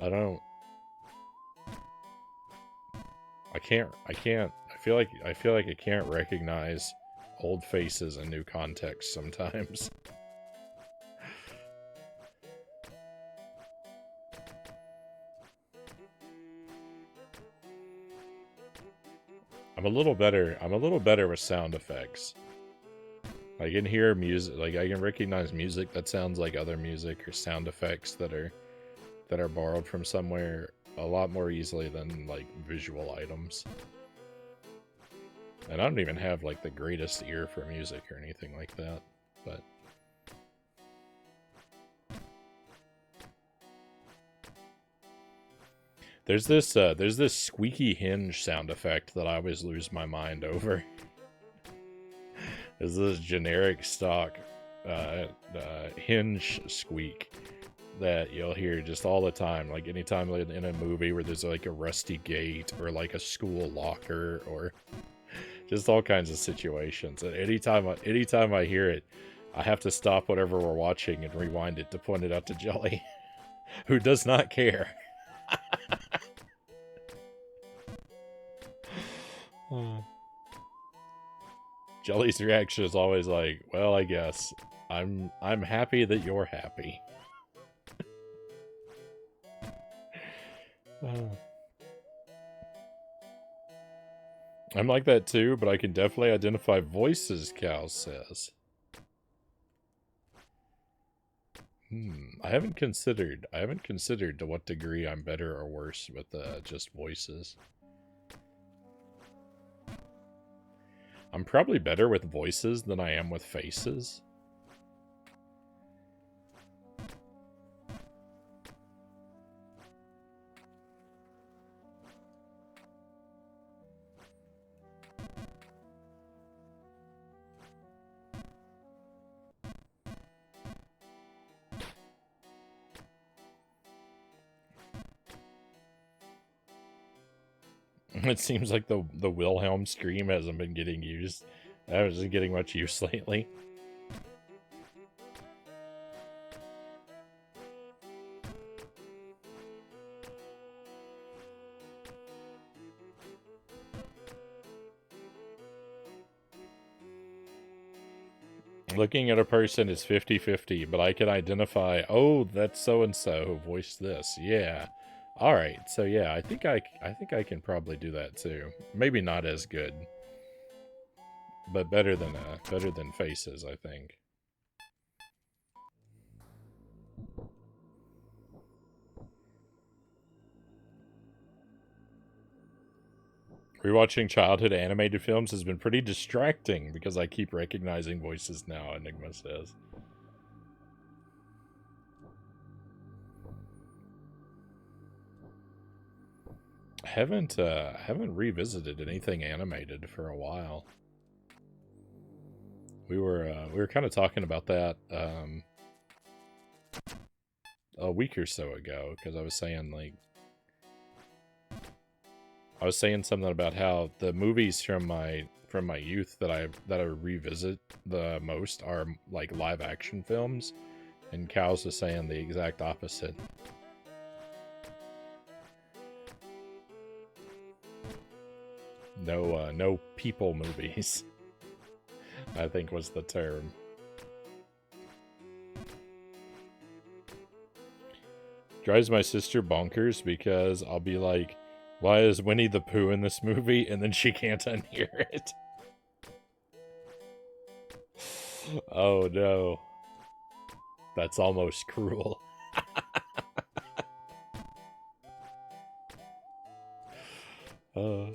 feel like I can't recognize old faces in new contexts sometimes. I'm a little better with sound effects. I can hear music, like I can recognize music that sounds like other music or sound effects that are borrowed from somewhere a lot more easily than like visual items. And I don't even have like the greatest ear for music or anything like that, but there's this squeaky hinge sound effect that I always lose my mind over. There's this generic stock hinge squeak that you'll hear just all the time, like anytime in a movie where there's like a rusty gate or like a school locker or just all kinds of situations. And anytime I hear it, I have to stop whatever we're watching and rewind it to point it out to Jelly, who does not care. Jelly's reaction is always like, "Well, I guess I'm happy that you're happy." I'm like that too, but I can definitely identify voices, Cal says. I haven't considered to what degree I'm better or worse with just voices. I'm probably better with voices than I am with faces. It seems like the Wilhelm scream hasn't been getting used. That wasn't getting much use lately. Looking at a person is 50-50, but I can identify, oh, that's so-and-so who voiced this. Yeah. All right. So yeah, I think I can probably do that too. Maybe not as good, but better than faces, I think. Rewatching childhood animated films has been pretty distracting because I keep recognizing voices now, Enigma says. Haven't revisited anything animated for a while. We were kind of talking about that a week or so ago because I was saying something about how the movies from my youth that I revisit the most are like live action films, and Cows was saying the exact opposite. No people movies, I think was the term. Drives my sister bonkers because I'll be like, why is Winnie the Pooh in this movie? And then she can't unhear it. Oh no. That's almost cruel. uh,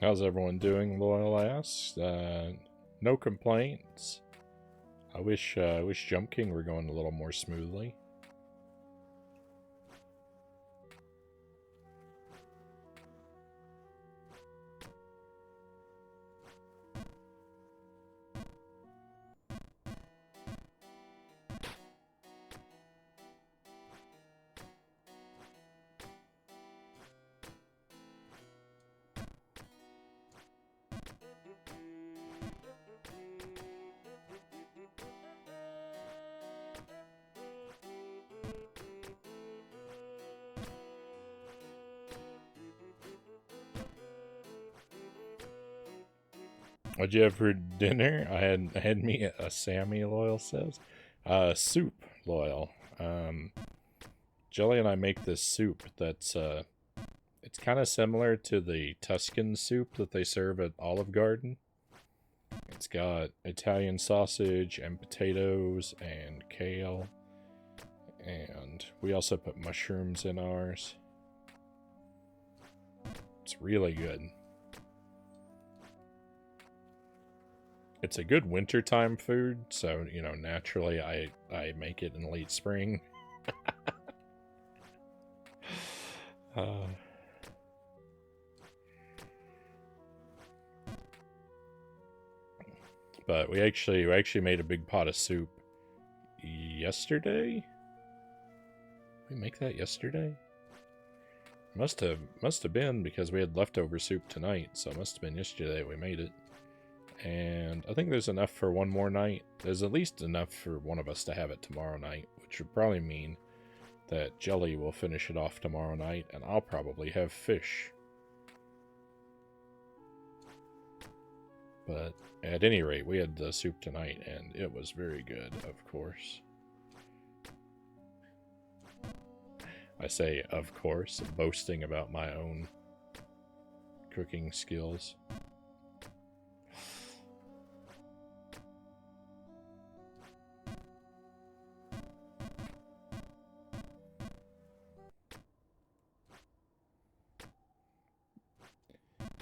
how's everyone doing? Loyal asks. No complaints. I wish Jump King were going a little more smoothly. What'd you have for dinner? I had me a Sammy, Loyal says. Soup, Loyal. Jelly and I make this soup that's it's kind of similar to the Tuscan soup that they serve at Olive Garden. It's got Italian sausage and potatoes and kale, and we also put mushrooms in ours. It's really good. It's a good wintertime food, so, you know, naturally I make it in late spring. But we actually made a big pot of soup yesterday. We make that yesterday? Must have been because we had leftover soup tonight, so it must have been yesterday we made it. And I think there's enough for one more night. There's at least enough for one of us to have it tomorrow night, which would probably mean that Jelly will finish it off tomorrow night, and I'll probably have fish. But at any rate, we had the soup tonight, and it was very good, of course. I say, of course, boasting about my own cooking skills.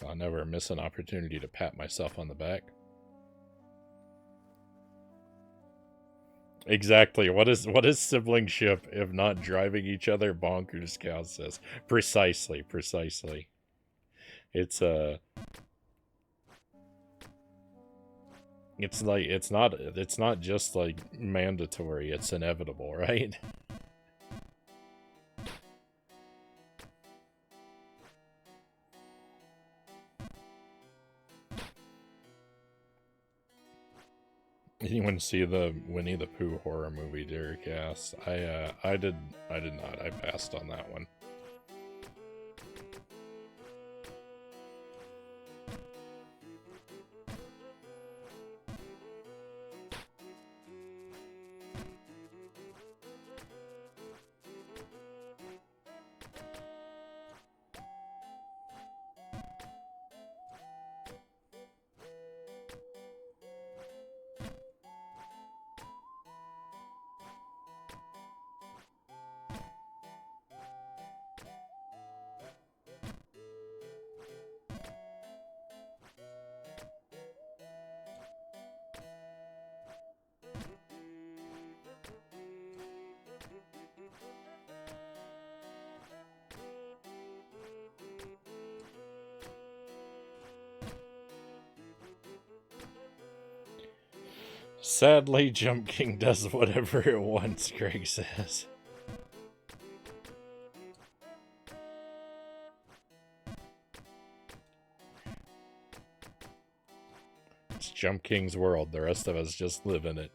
I'll never miss an opportunity to pat myself on the back. Exactly. What is siblingship if not driving each other bonkers? Cal says. Precisely. It's it's like it's not just like mandatory. It's inevitable, right? Anyone see the Winnie the Pooh horror movie, Derek asks? I did not. I passed on that one. Sadly, Jump King does whatever it wants, Greg says. It's Jump King's world. The rest of us just live in it.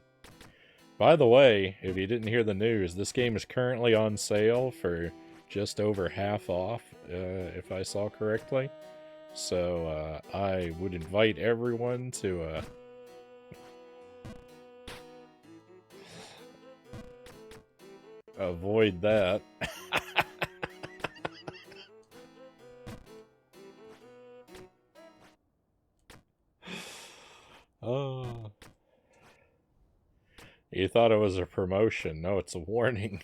By the way, if you didn't hear the news, this game is currently on sale for just over half off, if I saw correctly. So I would invite everyone to avoid that. Oh. You thought it was a promotion. No, it's a warning.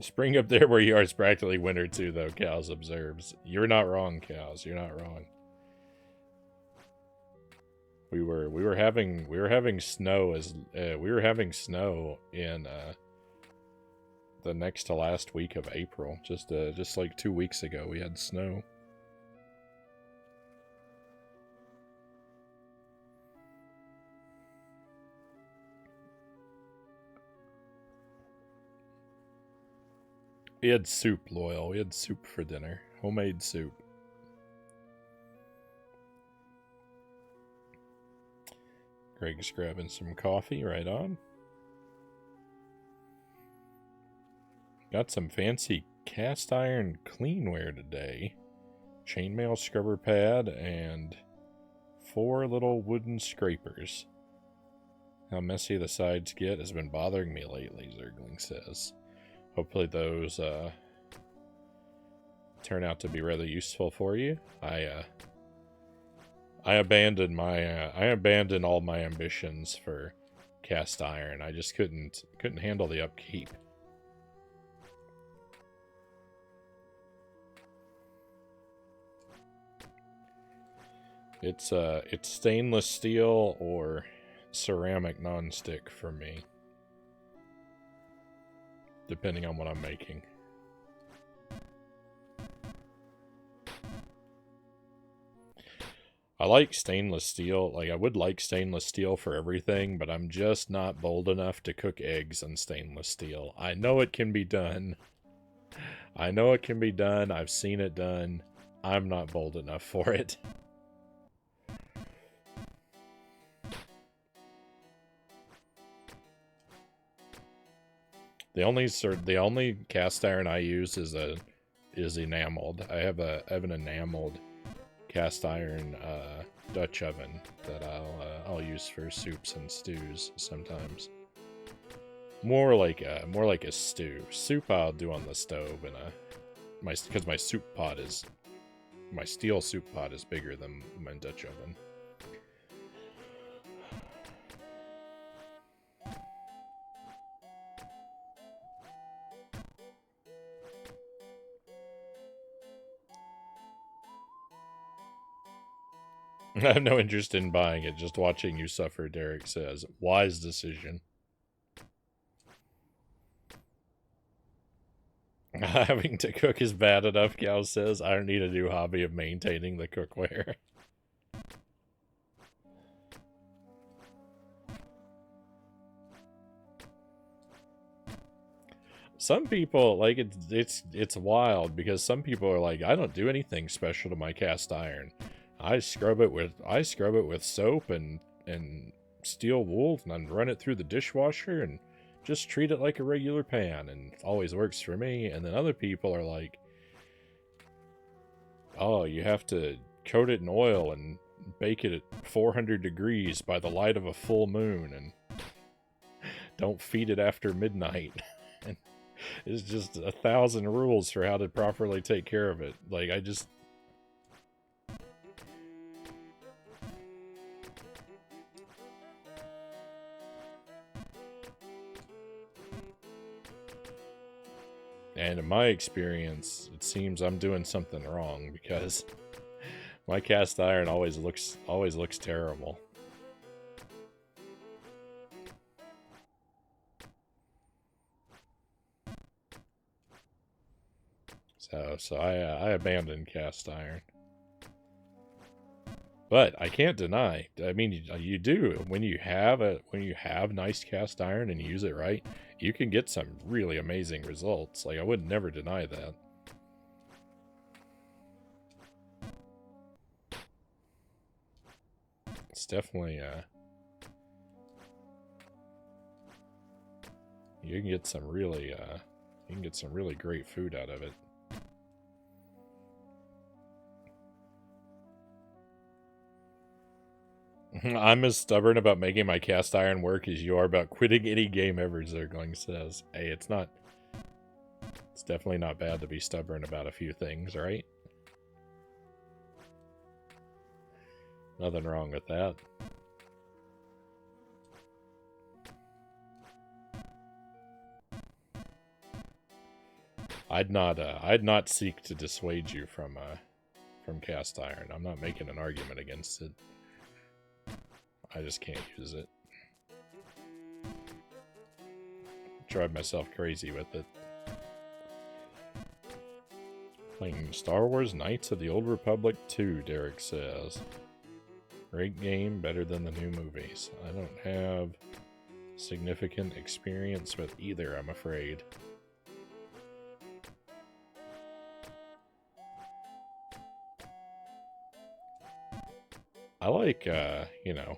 Spring up there where you are is practically winter too, though, Cows observes. You're not wrong, Cows. You're not wrong. We were having snow in the next to last week of April. Just like 2 weeks ago, we had snow. We had soup, Loyal. We had soup for dinner. Homemade soup. Greg's grabbing some coffee, right on. Got some fancy cast iron cleanware today. Chainmail scrubber pad and 4 little wooden scrapers. How messy the sides get has been bothering me lately, Zergling says. Hopefully those turn out to be rather useful for you. I abandoned all my ambitions for cast iron. I just couldn't handle the upkeep. It's stainless steel or ceramic nonstick for me, depending on what I'm making. I like stainless steel. Like, I would like stainless steel for everything, but I'm just not bold enough to cook eggs in stainless steel. I know it can be done. I've seen it done. I'm not bold enough for it. The only cast iron I use is enameled. I have an enameled cast iron Dutch oven that I'll use for soups and stews sometimes. More like a stew. Soup I'll do on the stove because my steel soup pot is bigger than my Dutch oven. I have no interest in buying it, just watching you suffer, Derek says. Wise decision. Having to cook is bad enough, Gal says. I don't need a new hobby of maintaining the cookware. Some people, like, it's wild, because some people are like, I don't do anything special to my cast iron. I scrub it with soap and steel wool, and then run it through the dishwasher and just treat it like a regular pan, and it always works for me. And then other people are like, oh, you have to coat it in oil and bake it at 400 degrees by the light of a full moon, and don't feed it after midnight. And it's just 1,000 rules for how to properly take care of it. Like, and in my experience, it seems I'm doing something wrong, because my cast iron always looks terrible. So I abandoned cast iron. But I can't deny. I mean, you do when you have nice cast iron and you use it right, you can get some really amazing results. Like, I would never deny that. It's definitely you can get some really great food out of it. I'm as stubborn about making my cast iron work as you are about quitting any game ever, Zergling says. Hey, it's definitely not bad to be stubborn about a few things, right? Nothing wrong with that. I'd not seek to dissuade you from cast iron. I'm not making an argument against it. I just can't use it. Drive myself crazy with it. Playing Star Wars Knights of the Old Republic 2, Derek says. Great game, better than the new movies. I don't have significant experience with either, I'm afraid. I like, you know...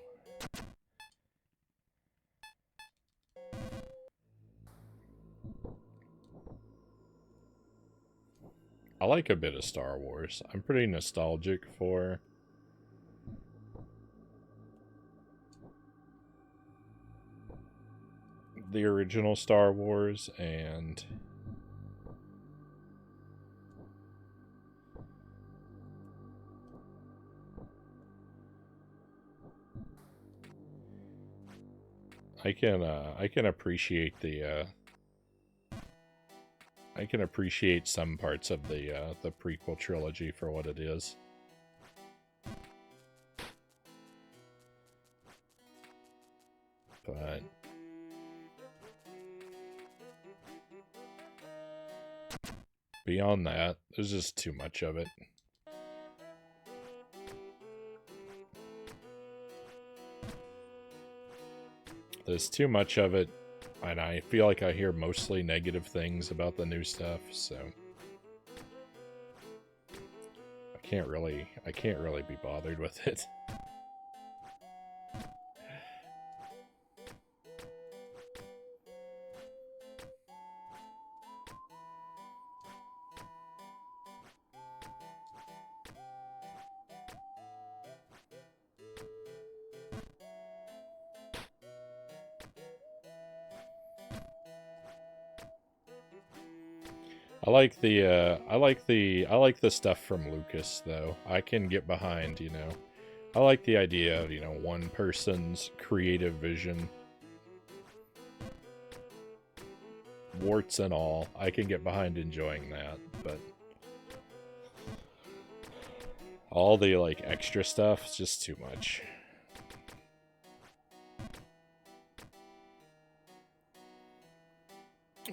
I like a bit of Star Wars. I'm pretty nostalgic for... the original Star Wars, and... I can appreciate the I can appreciate some parts of the prequel trilogy for what it is. But beyond that, there's just too much of it. There's too much of it, and I feel like I hear mostly negative things about the new stuff, so I can't really be bothered with it. I like the stuff from Lucas though. I can get behind, you know. I like the idea of, you know, one person's creative vision, warts and all. I can get behind enjoying that, but all the like extra stuff is just too much.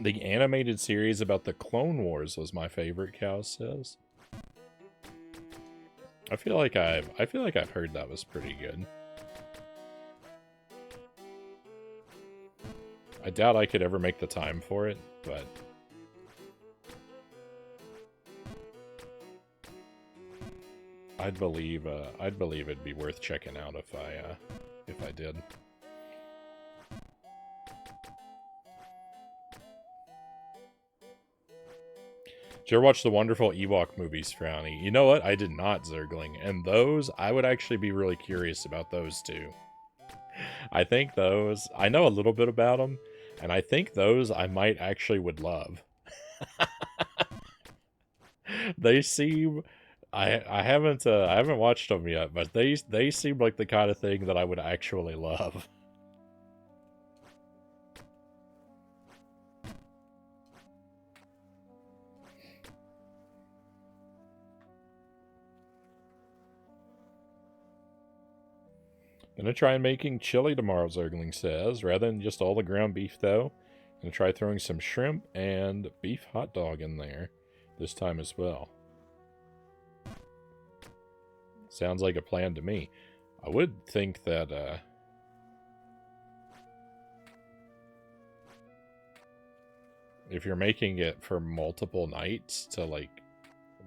The animated series about the Clone Wars was my favorite, Cal says. I feel like I've heard that was pretty good. I doubt I could ever make the time for it, but I'd believe it'd be worth checking out if I did. Did you ever watch the wonderful Ewok movies, Frownie? You know what? I did not, Zergling. And those, I would actually be really curious about those too. I think those, I know a little bit about them, and I think those I might actually would love. They seem, I haven't watched them yet, but they seem like the kind of thing that I would actually love. Gonna try making chili tomorrow, Zergling says. Rather than just all the ground beef, though, gonna try throwing some shrimp and beef hot dog in there this time as well. Sounds like a plan to me. I would think that, if you're making it for multiple nights to, like,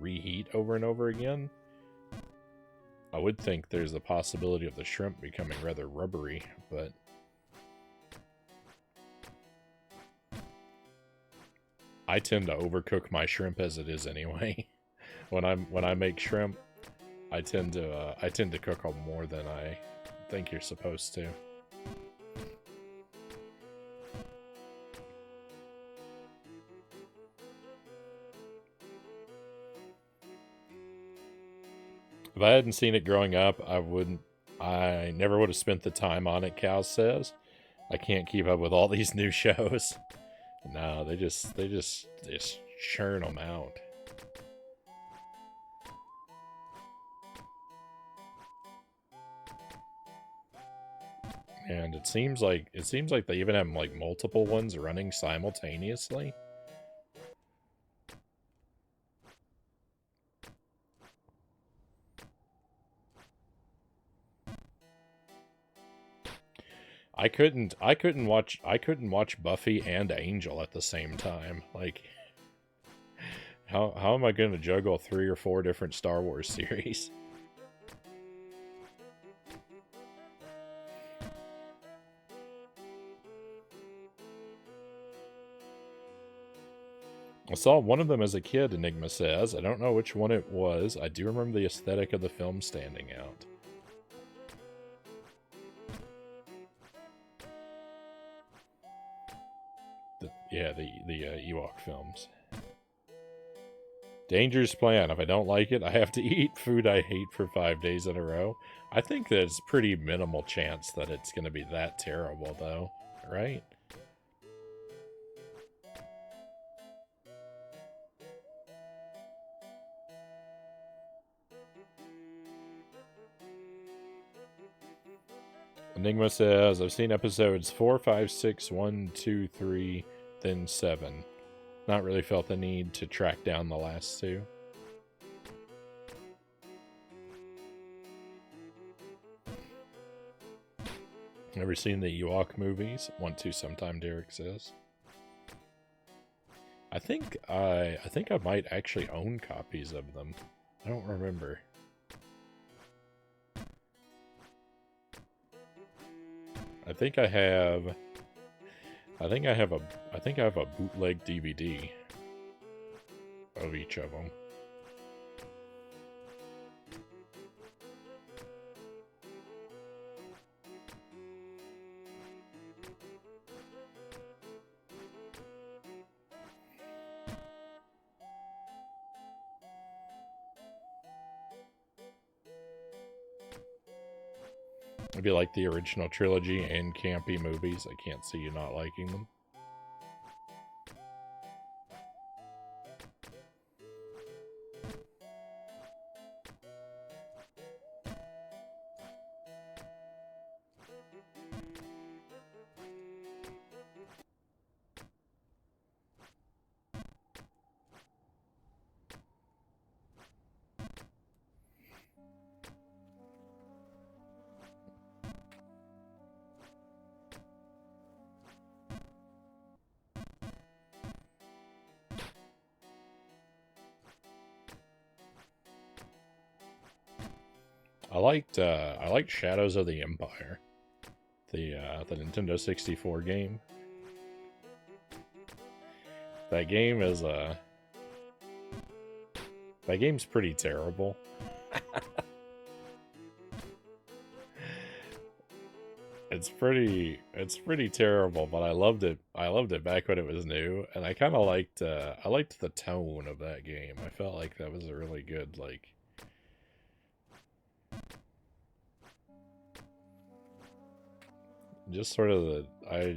reheat over and over again, I would think there's the possibility of the shrimp becoming rather rubbery, but I tend to overcook my shrimp as it is anyway. when I make shrimp, I tend to cook them more than I think you're supposed to. If I hadn't seen it growing up, I never would have spent the time on it, Cal says. I can't keep up with all these new shows. No, they just churn them out. And it seems like they even have like multiple ones running simultaneously. I couldn't watch Buffy and Angel at the same time. Like, how am I going to juggle 3 or 4 different Star Wars series? I saw one of them as a kid, Enigma says. I don't know which one it was. I do remember the aesthetic of the film standing out. The Ewok films. Dangerous plan. If I don't like it, I have to eat food I hate for 5 days in a row. I think there's pretty minimal chance that it's going to be that terrible, though. Right? Enigma says, I've seen episodes 4, 5, 6, 1, 2, 3, then 7. Not really felt the need to track down the last 2. Never seen the Ewok movies? Want to sometime, Derek says. I think I might actually own copies of them. I don't remember. I think I have a bootleg DVD of each of them. If you like the original trilogy and campy movies, I can't see you not liking them. I liked Shadows of the Empire, the Nintendo 64 game. That game is that game's pretty terrible. It's pretty terrible, but I loved it. I loved it back when it was new, and I kind of liked I liked the tone of that game. I felt like that was a really good like just sort of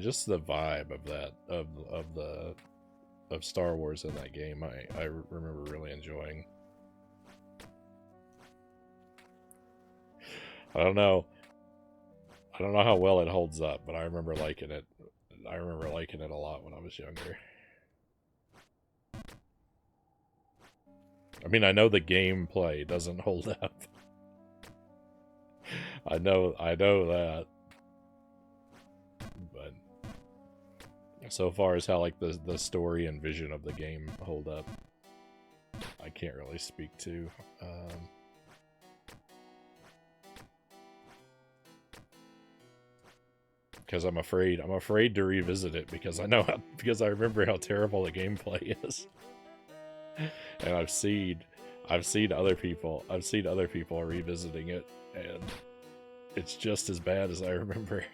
just the vibe of that of Star Wars in that game. I remember really enjoying. I don't know. I don't know how well it holds up, but I remember liking it. I remember liking it a lot when I was younger. I mean, I know the gameplay doesn't hold up. I know that. But so far as how like the story and vision of the game hold up, I can't really speak to. Because I'm afraid to revisit it because I know because I remember how terrible the gameplay is. And I've seen other people revisiting it, and it's just as bad as I remember.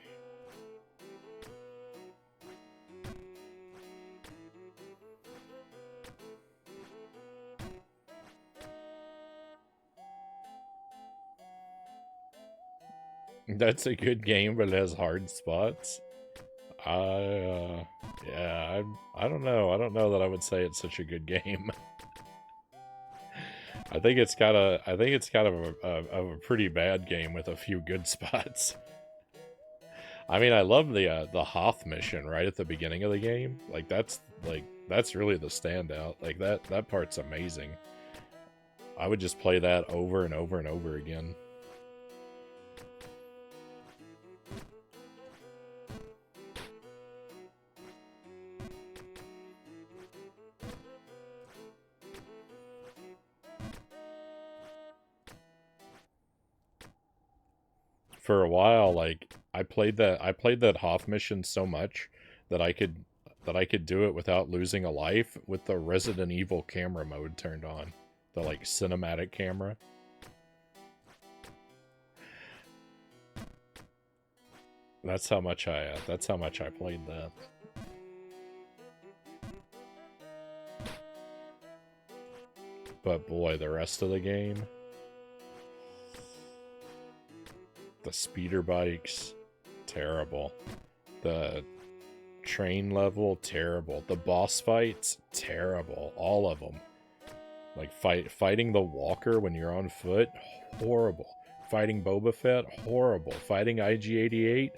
That's a good game, but it has hard spots. Yeah, I don't know. I don't know that I would say it's such a good game. I think it's kind of a pretty bad game with a few good spots. I mean, I love the Hoth mission right at the beginning of the game. Like that's really the standout. Like that part's amazing. I would just play that over and over and over again. For a while, like I played that Hoth mission so much that I could do it without losing a life with the Resident Evil camera mode turned on, the like cinematic camera. That's how much I played that. But boy, the rest of the game, the speeder bikes, terrible. The train level, terrible. The boss fights, terrible. All of them. Like fighting the Walker when you're on foot, horrible. Fighting Boba Fett, horrible. Fighting IG-88,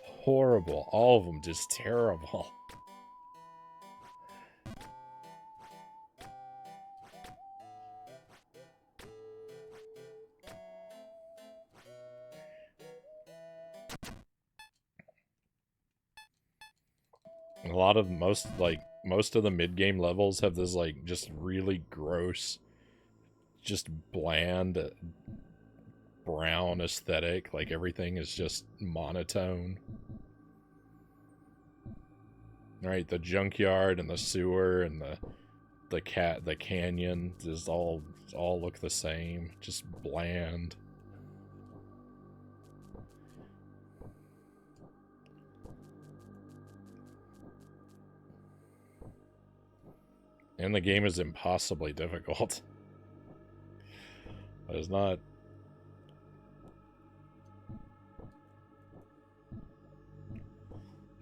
horrible. All of them just terrible. A lot of most of the mid-game levels have this like just really gross, just bland brown aesthetic. Like everything is just monotone. Right, the junkyard and the sewer and the canyon just all look the same, just bland. And the game is impossibly difficult. It's not.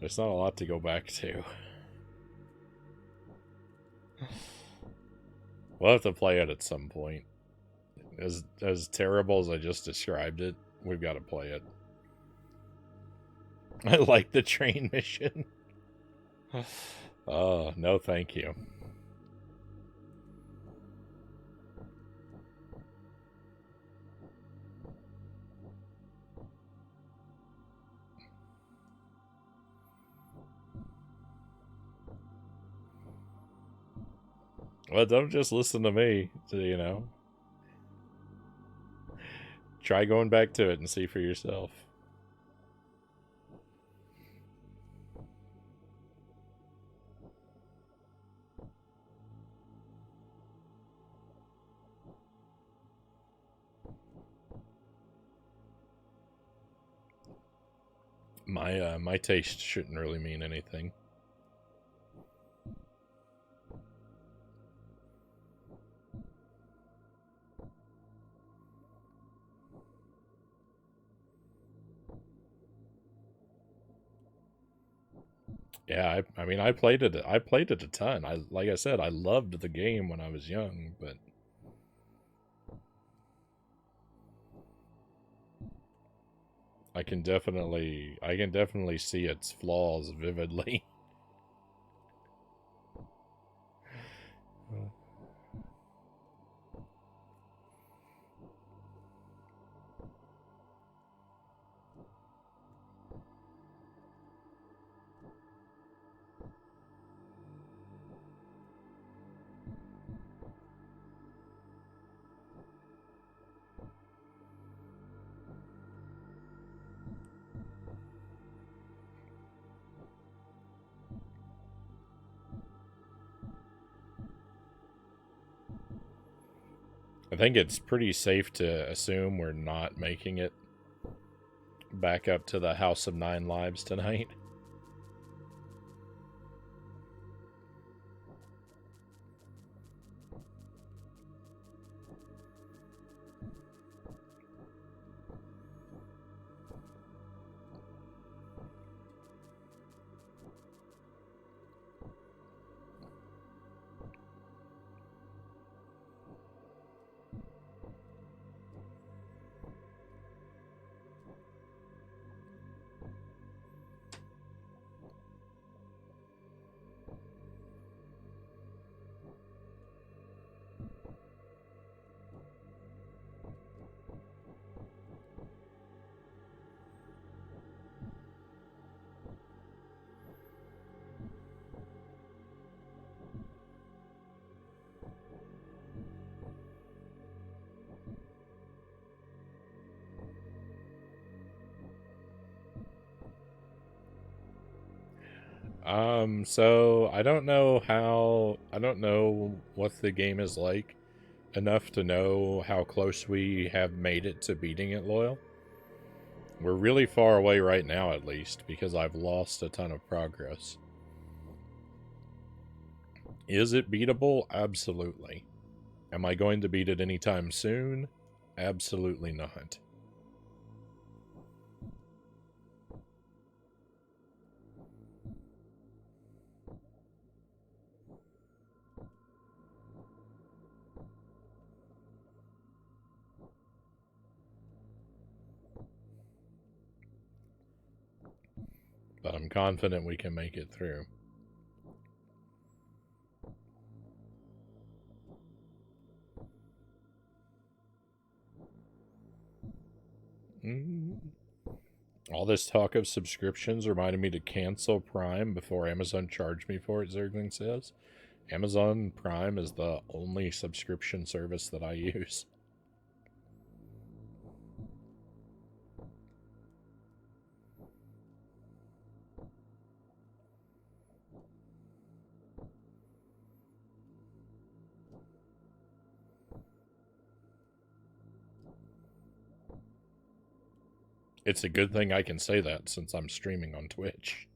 There's not a lot to go back to. We'll have to play it at some point. As terrible as I just described it, we've got to play it. I like the train mission. Oh, no thank you. Well, don't just listen to me, you know. Try going back to it and see for yourself. My taste shouldn't really mean anything. Yeah, I mean, I played it. I played it a ton. Like I said, I loved the game when I was young, but I can definitely see its flaws vividly. I think it's pretty safe to assume we're not making it back up to the House of Nine Lives tonight. So I don't know what the game is like enough to know how close we have made it to beating it, Loyal. We're really far away right now, at least, because I've lost a ton of progress. Is it beatable? Absolutely. Am I going to beat it anytime soon? Absolutely not. But I'm confident we can make it through. All this talk of subscriptions reminded me to cancel Prime before Amazon charged me for it, Zergling says. Amazon Prime is the only subscription service that I use. It's a good thing I can say that since I'm streaming on Twitch.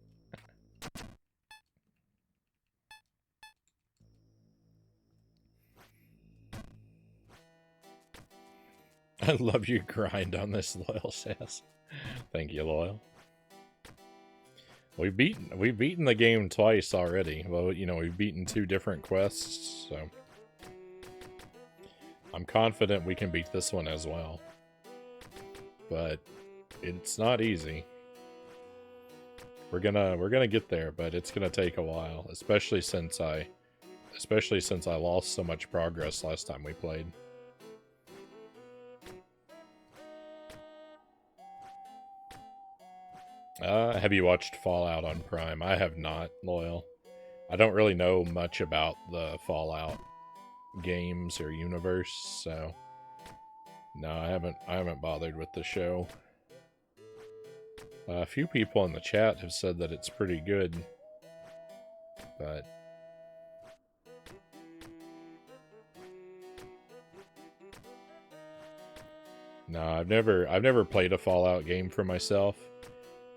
I love your grind on this, Loyal says. Thank you, Loyal. We've beaten the game twice already. Well, you know, we've beaten 2 different quests, so I'm confident we can beat this one as well. But it's not easy. We're gonna get there, but it's gonna take a while, especially since I lost so much progress last time we played. Have you watched Fallout on Prime? I have not, Loyal. I don't really know much about the Fallout games or universe, so no, I haven't bothered with the show. A few people in the chat have said that it's pretty good, but no, I've never played a Fallout game for myself.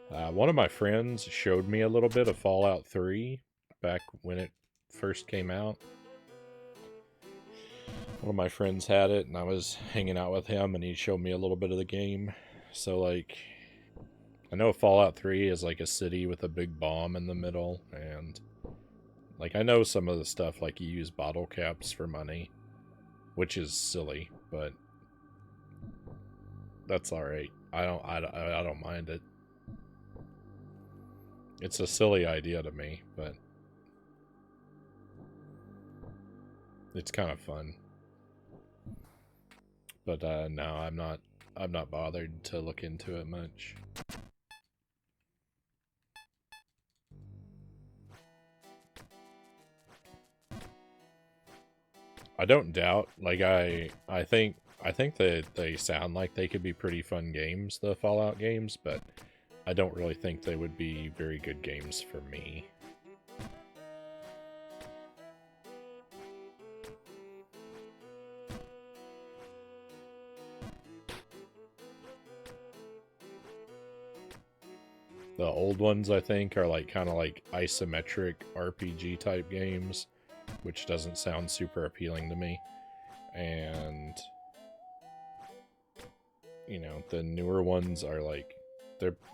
One of my friends showed me a little bit of Fallout 3 back when it first came out. One of my friends had it, and I was hanging out with him, and he showed me a little bit of the game. So, like, I know Fallout 3 is like a city with a big bomb in the middle, and like I know some of the stuff, like you use bottle caps for money, which is silly, but that's all right. I don't mind it. It's a silly idea to me, but it's kind of fun. But no, I'm not bothered to look into it much. I don't doubt. Like I think that they sound like they could be pretty fun games, the Fallout games, but I don't really think they would be very good games for me. The old ones, I think, are like kind of like isometric RPG type games, which doesn't sound super appealing to me. And you know, the newer ones are like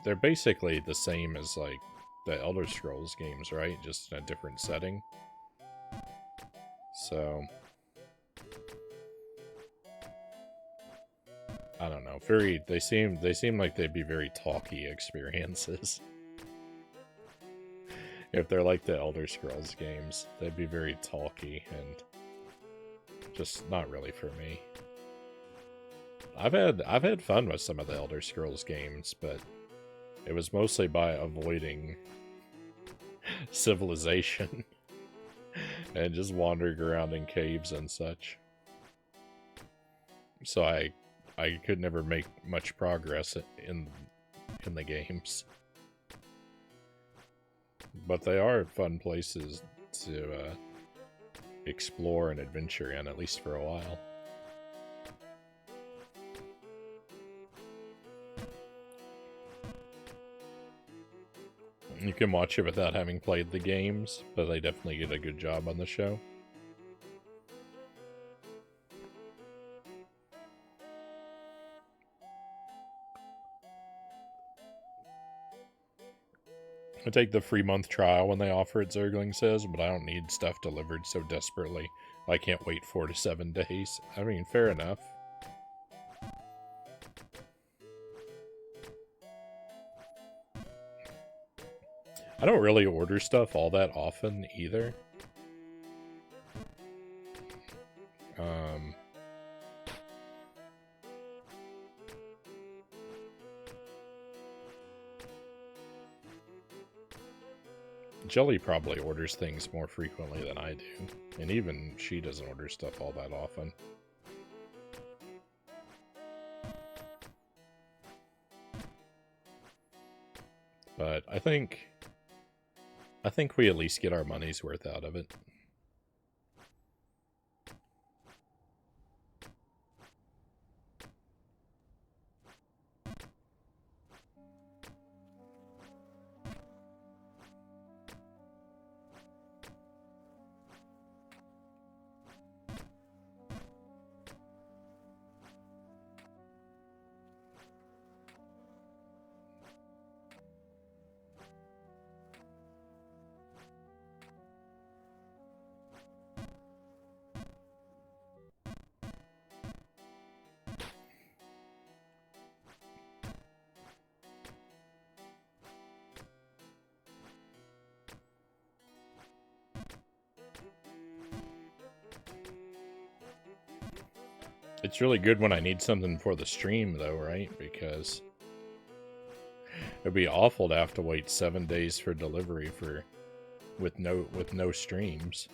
they're basically the same as like the Elder Scrolls games, right? Just in a different setting. So I don't know. They seem like they'd be very talky experiences. If they're like the Elder Scrolls games, they'd be very talky and just not really for me. I've had fun with some of the Elder Scrolls games, but it was mostly by avoiding civilization and just wandering around in caves and such. So I could never make much progress in the games. But they are fun places to explore and adventure in, at least for a while. You can watch it without having played the games, but they definitely did a good job on the show. I take the free month trial when they offer it, Zergling says, but I don't need stuff delivered so desperately. I can't wait 4 to 7 days. I mean, fair enough. I don't really order stuff all that often either. Jelly probably orders things more frequently than I do, and even she doesn't order stuff all that often. But I think we at least get our money's worth out of it. It's really good when I need something for the stream, though, right? Because it'd be awful to have to wait 7 days for delivery with no streams.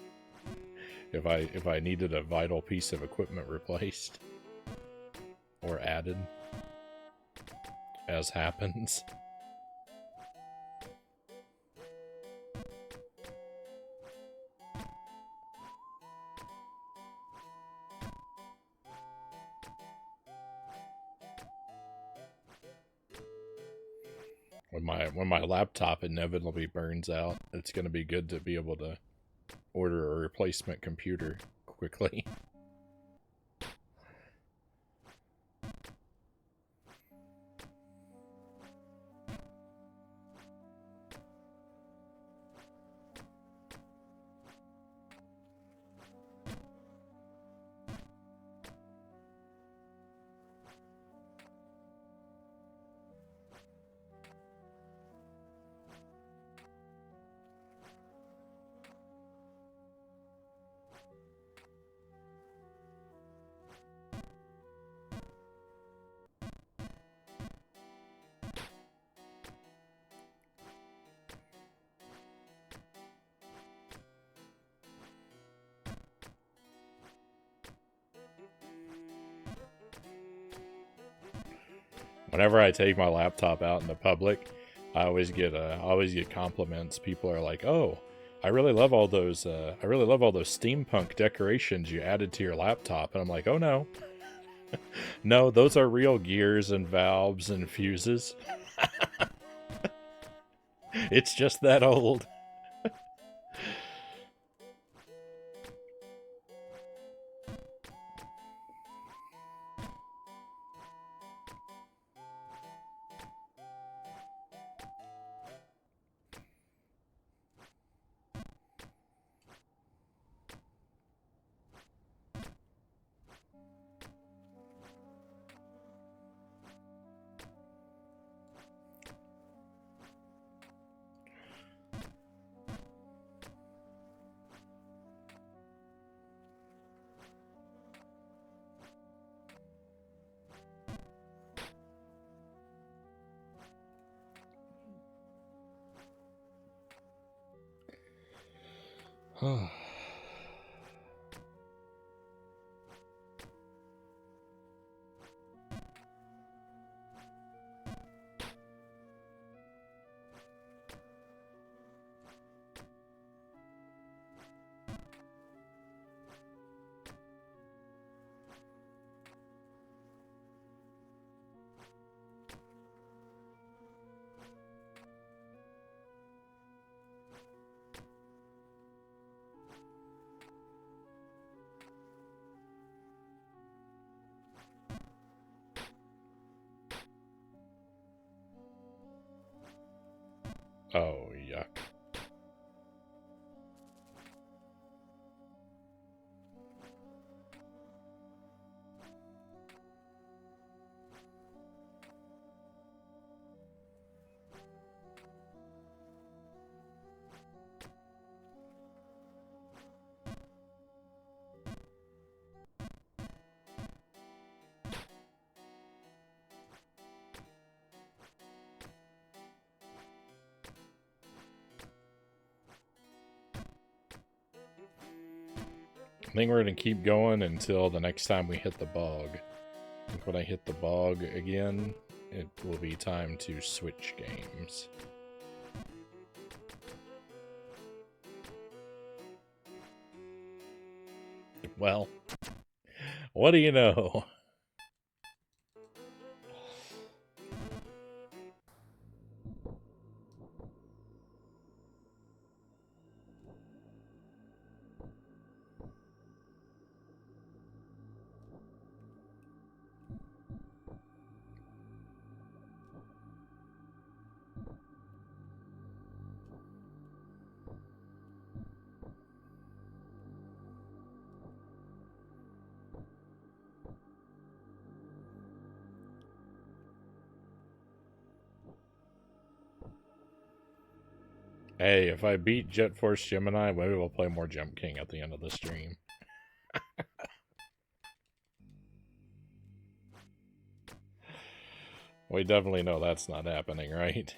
If I needed a vital piece of equipment replaced or added, as happens. When my laptop inevitably burns out, it's going to be good to be able to order a replacement computer quickly. Whenever I take my laptop out in the public, I always get compliments. People are like, "Oh, I really love all those steampunk decorations you added to your laptop." And I'm like, "Oh no. No, those are real gears and valves and fuses. It's just that old." Oh, yuck. I think we're going to keep going until the next time we hit the bog. I think when I hit the bog again, it will be time to switch games. Well, what do you know? Hey, if I beat Jet Force Gemini, maybe we'll play more Jump King at the end of the stream. We definitely know that's not happening, right?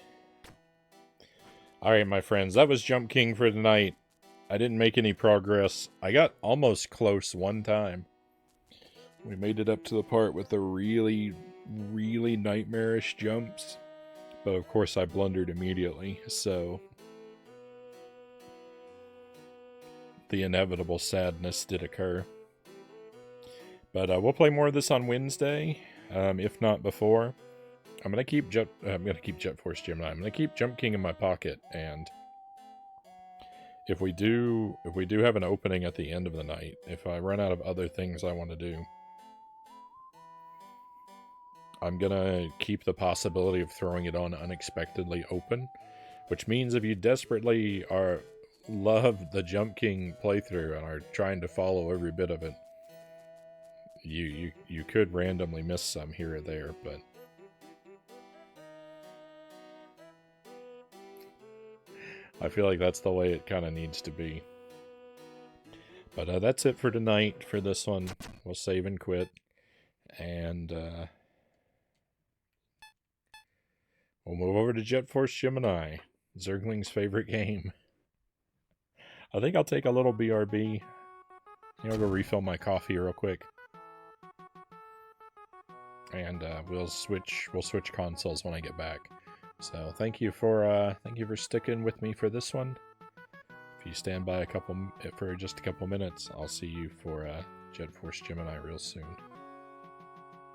Alright, my friends, that was Jump King for tonight. I didn't make any progress. I got almost close one time. We made it up to the part with the really, really nightmarish jumps. But of course I blundered immediately, so the inevitable sadness did occur. But we'll play more of this on Wednesday, if not before. I'm gonna keep Jet Force Gemini. I'm gonna keep Jump King in my pocket, and if we do have an opening at the end of the night, if I run out of other things I want to do, I'm gonna keep the possibility of throwing it on unexpectedly open, which means if you desperately love the Jump King playthrough and are trying to follow every bit of it, you could randomly miss some here or there, but I feel like that's the way it kind of needs to be. But that's it for tonight for this one. We'll save and quit, and we'll move over to Jet Force Gemini, Zergling's favorite game. I think I'll take a little BRB. I'll go refill my coffee real quick. And we'll switch consoles when I get back. So thank you for sticking with me for this one. If you stand by for just a couple minutes, I'll see you for Jet Force Gemini real soon.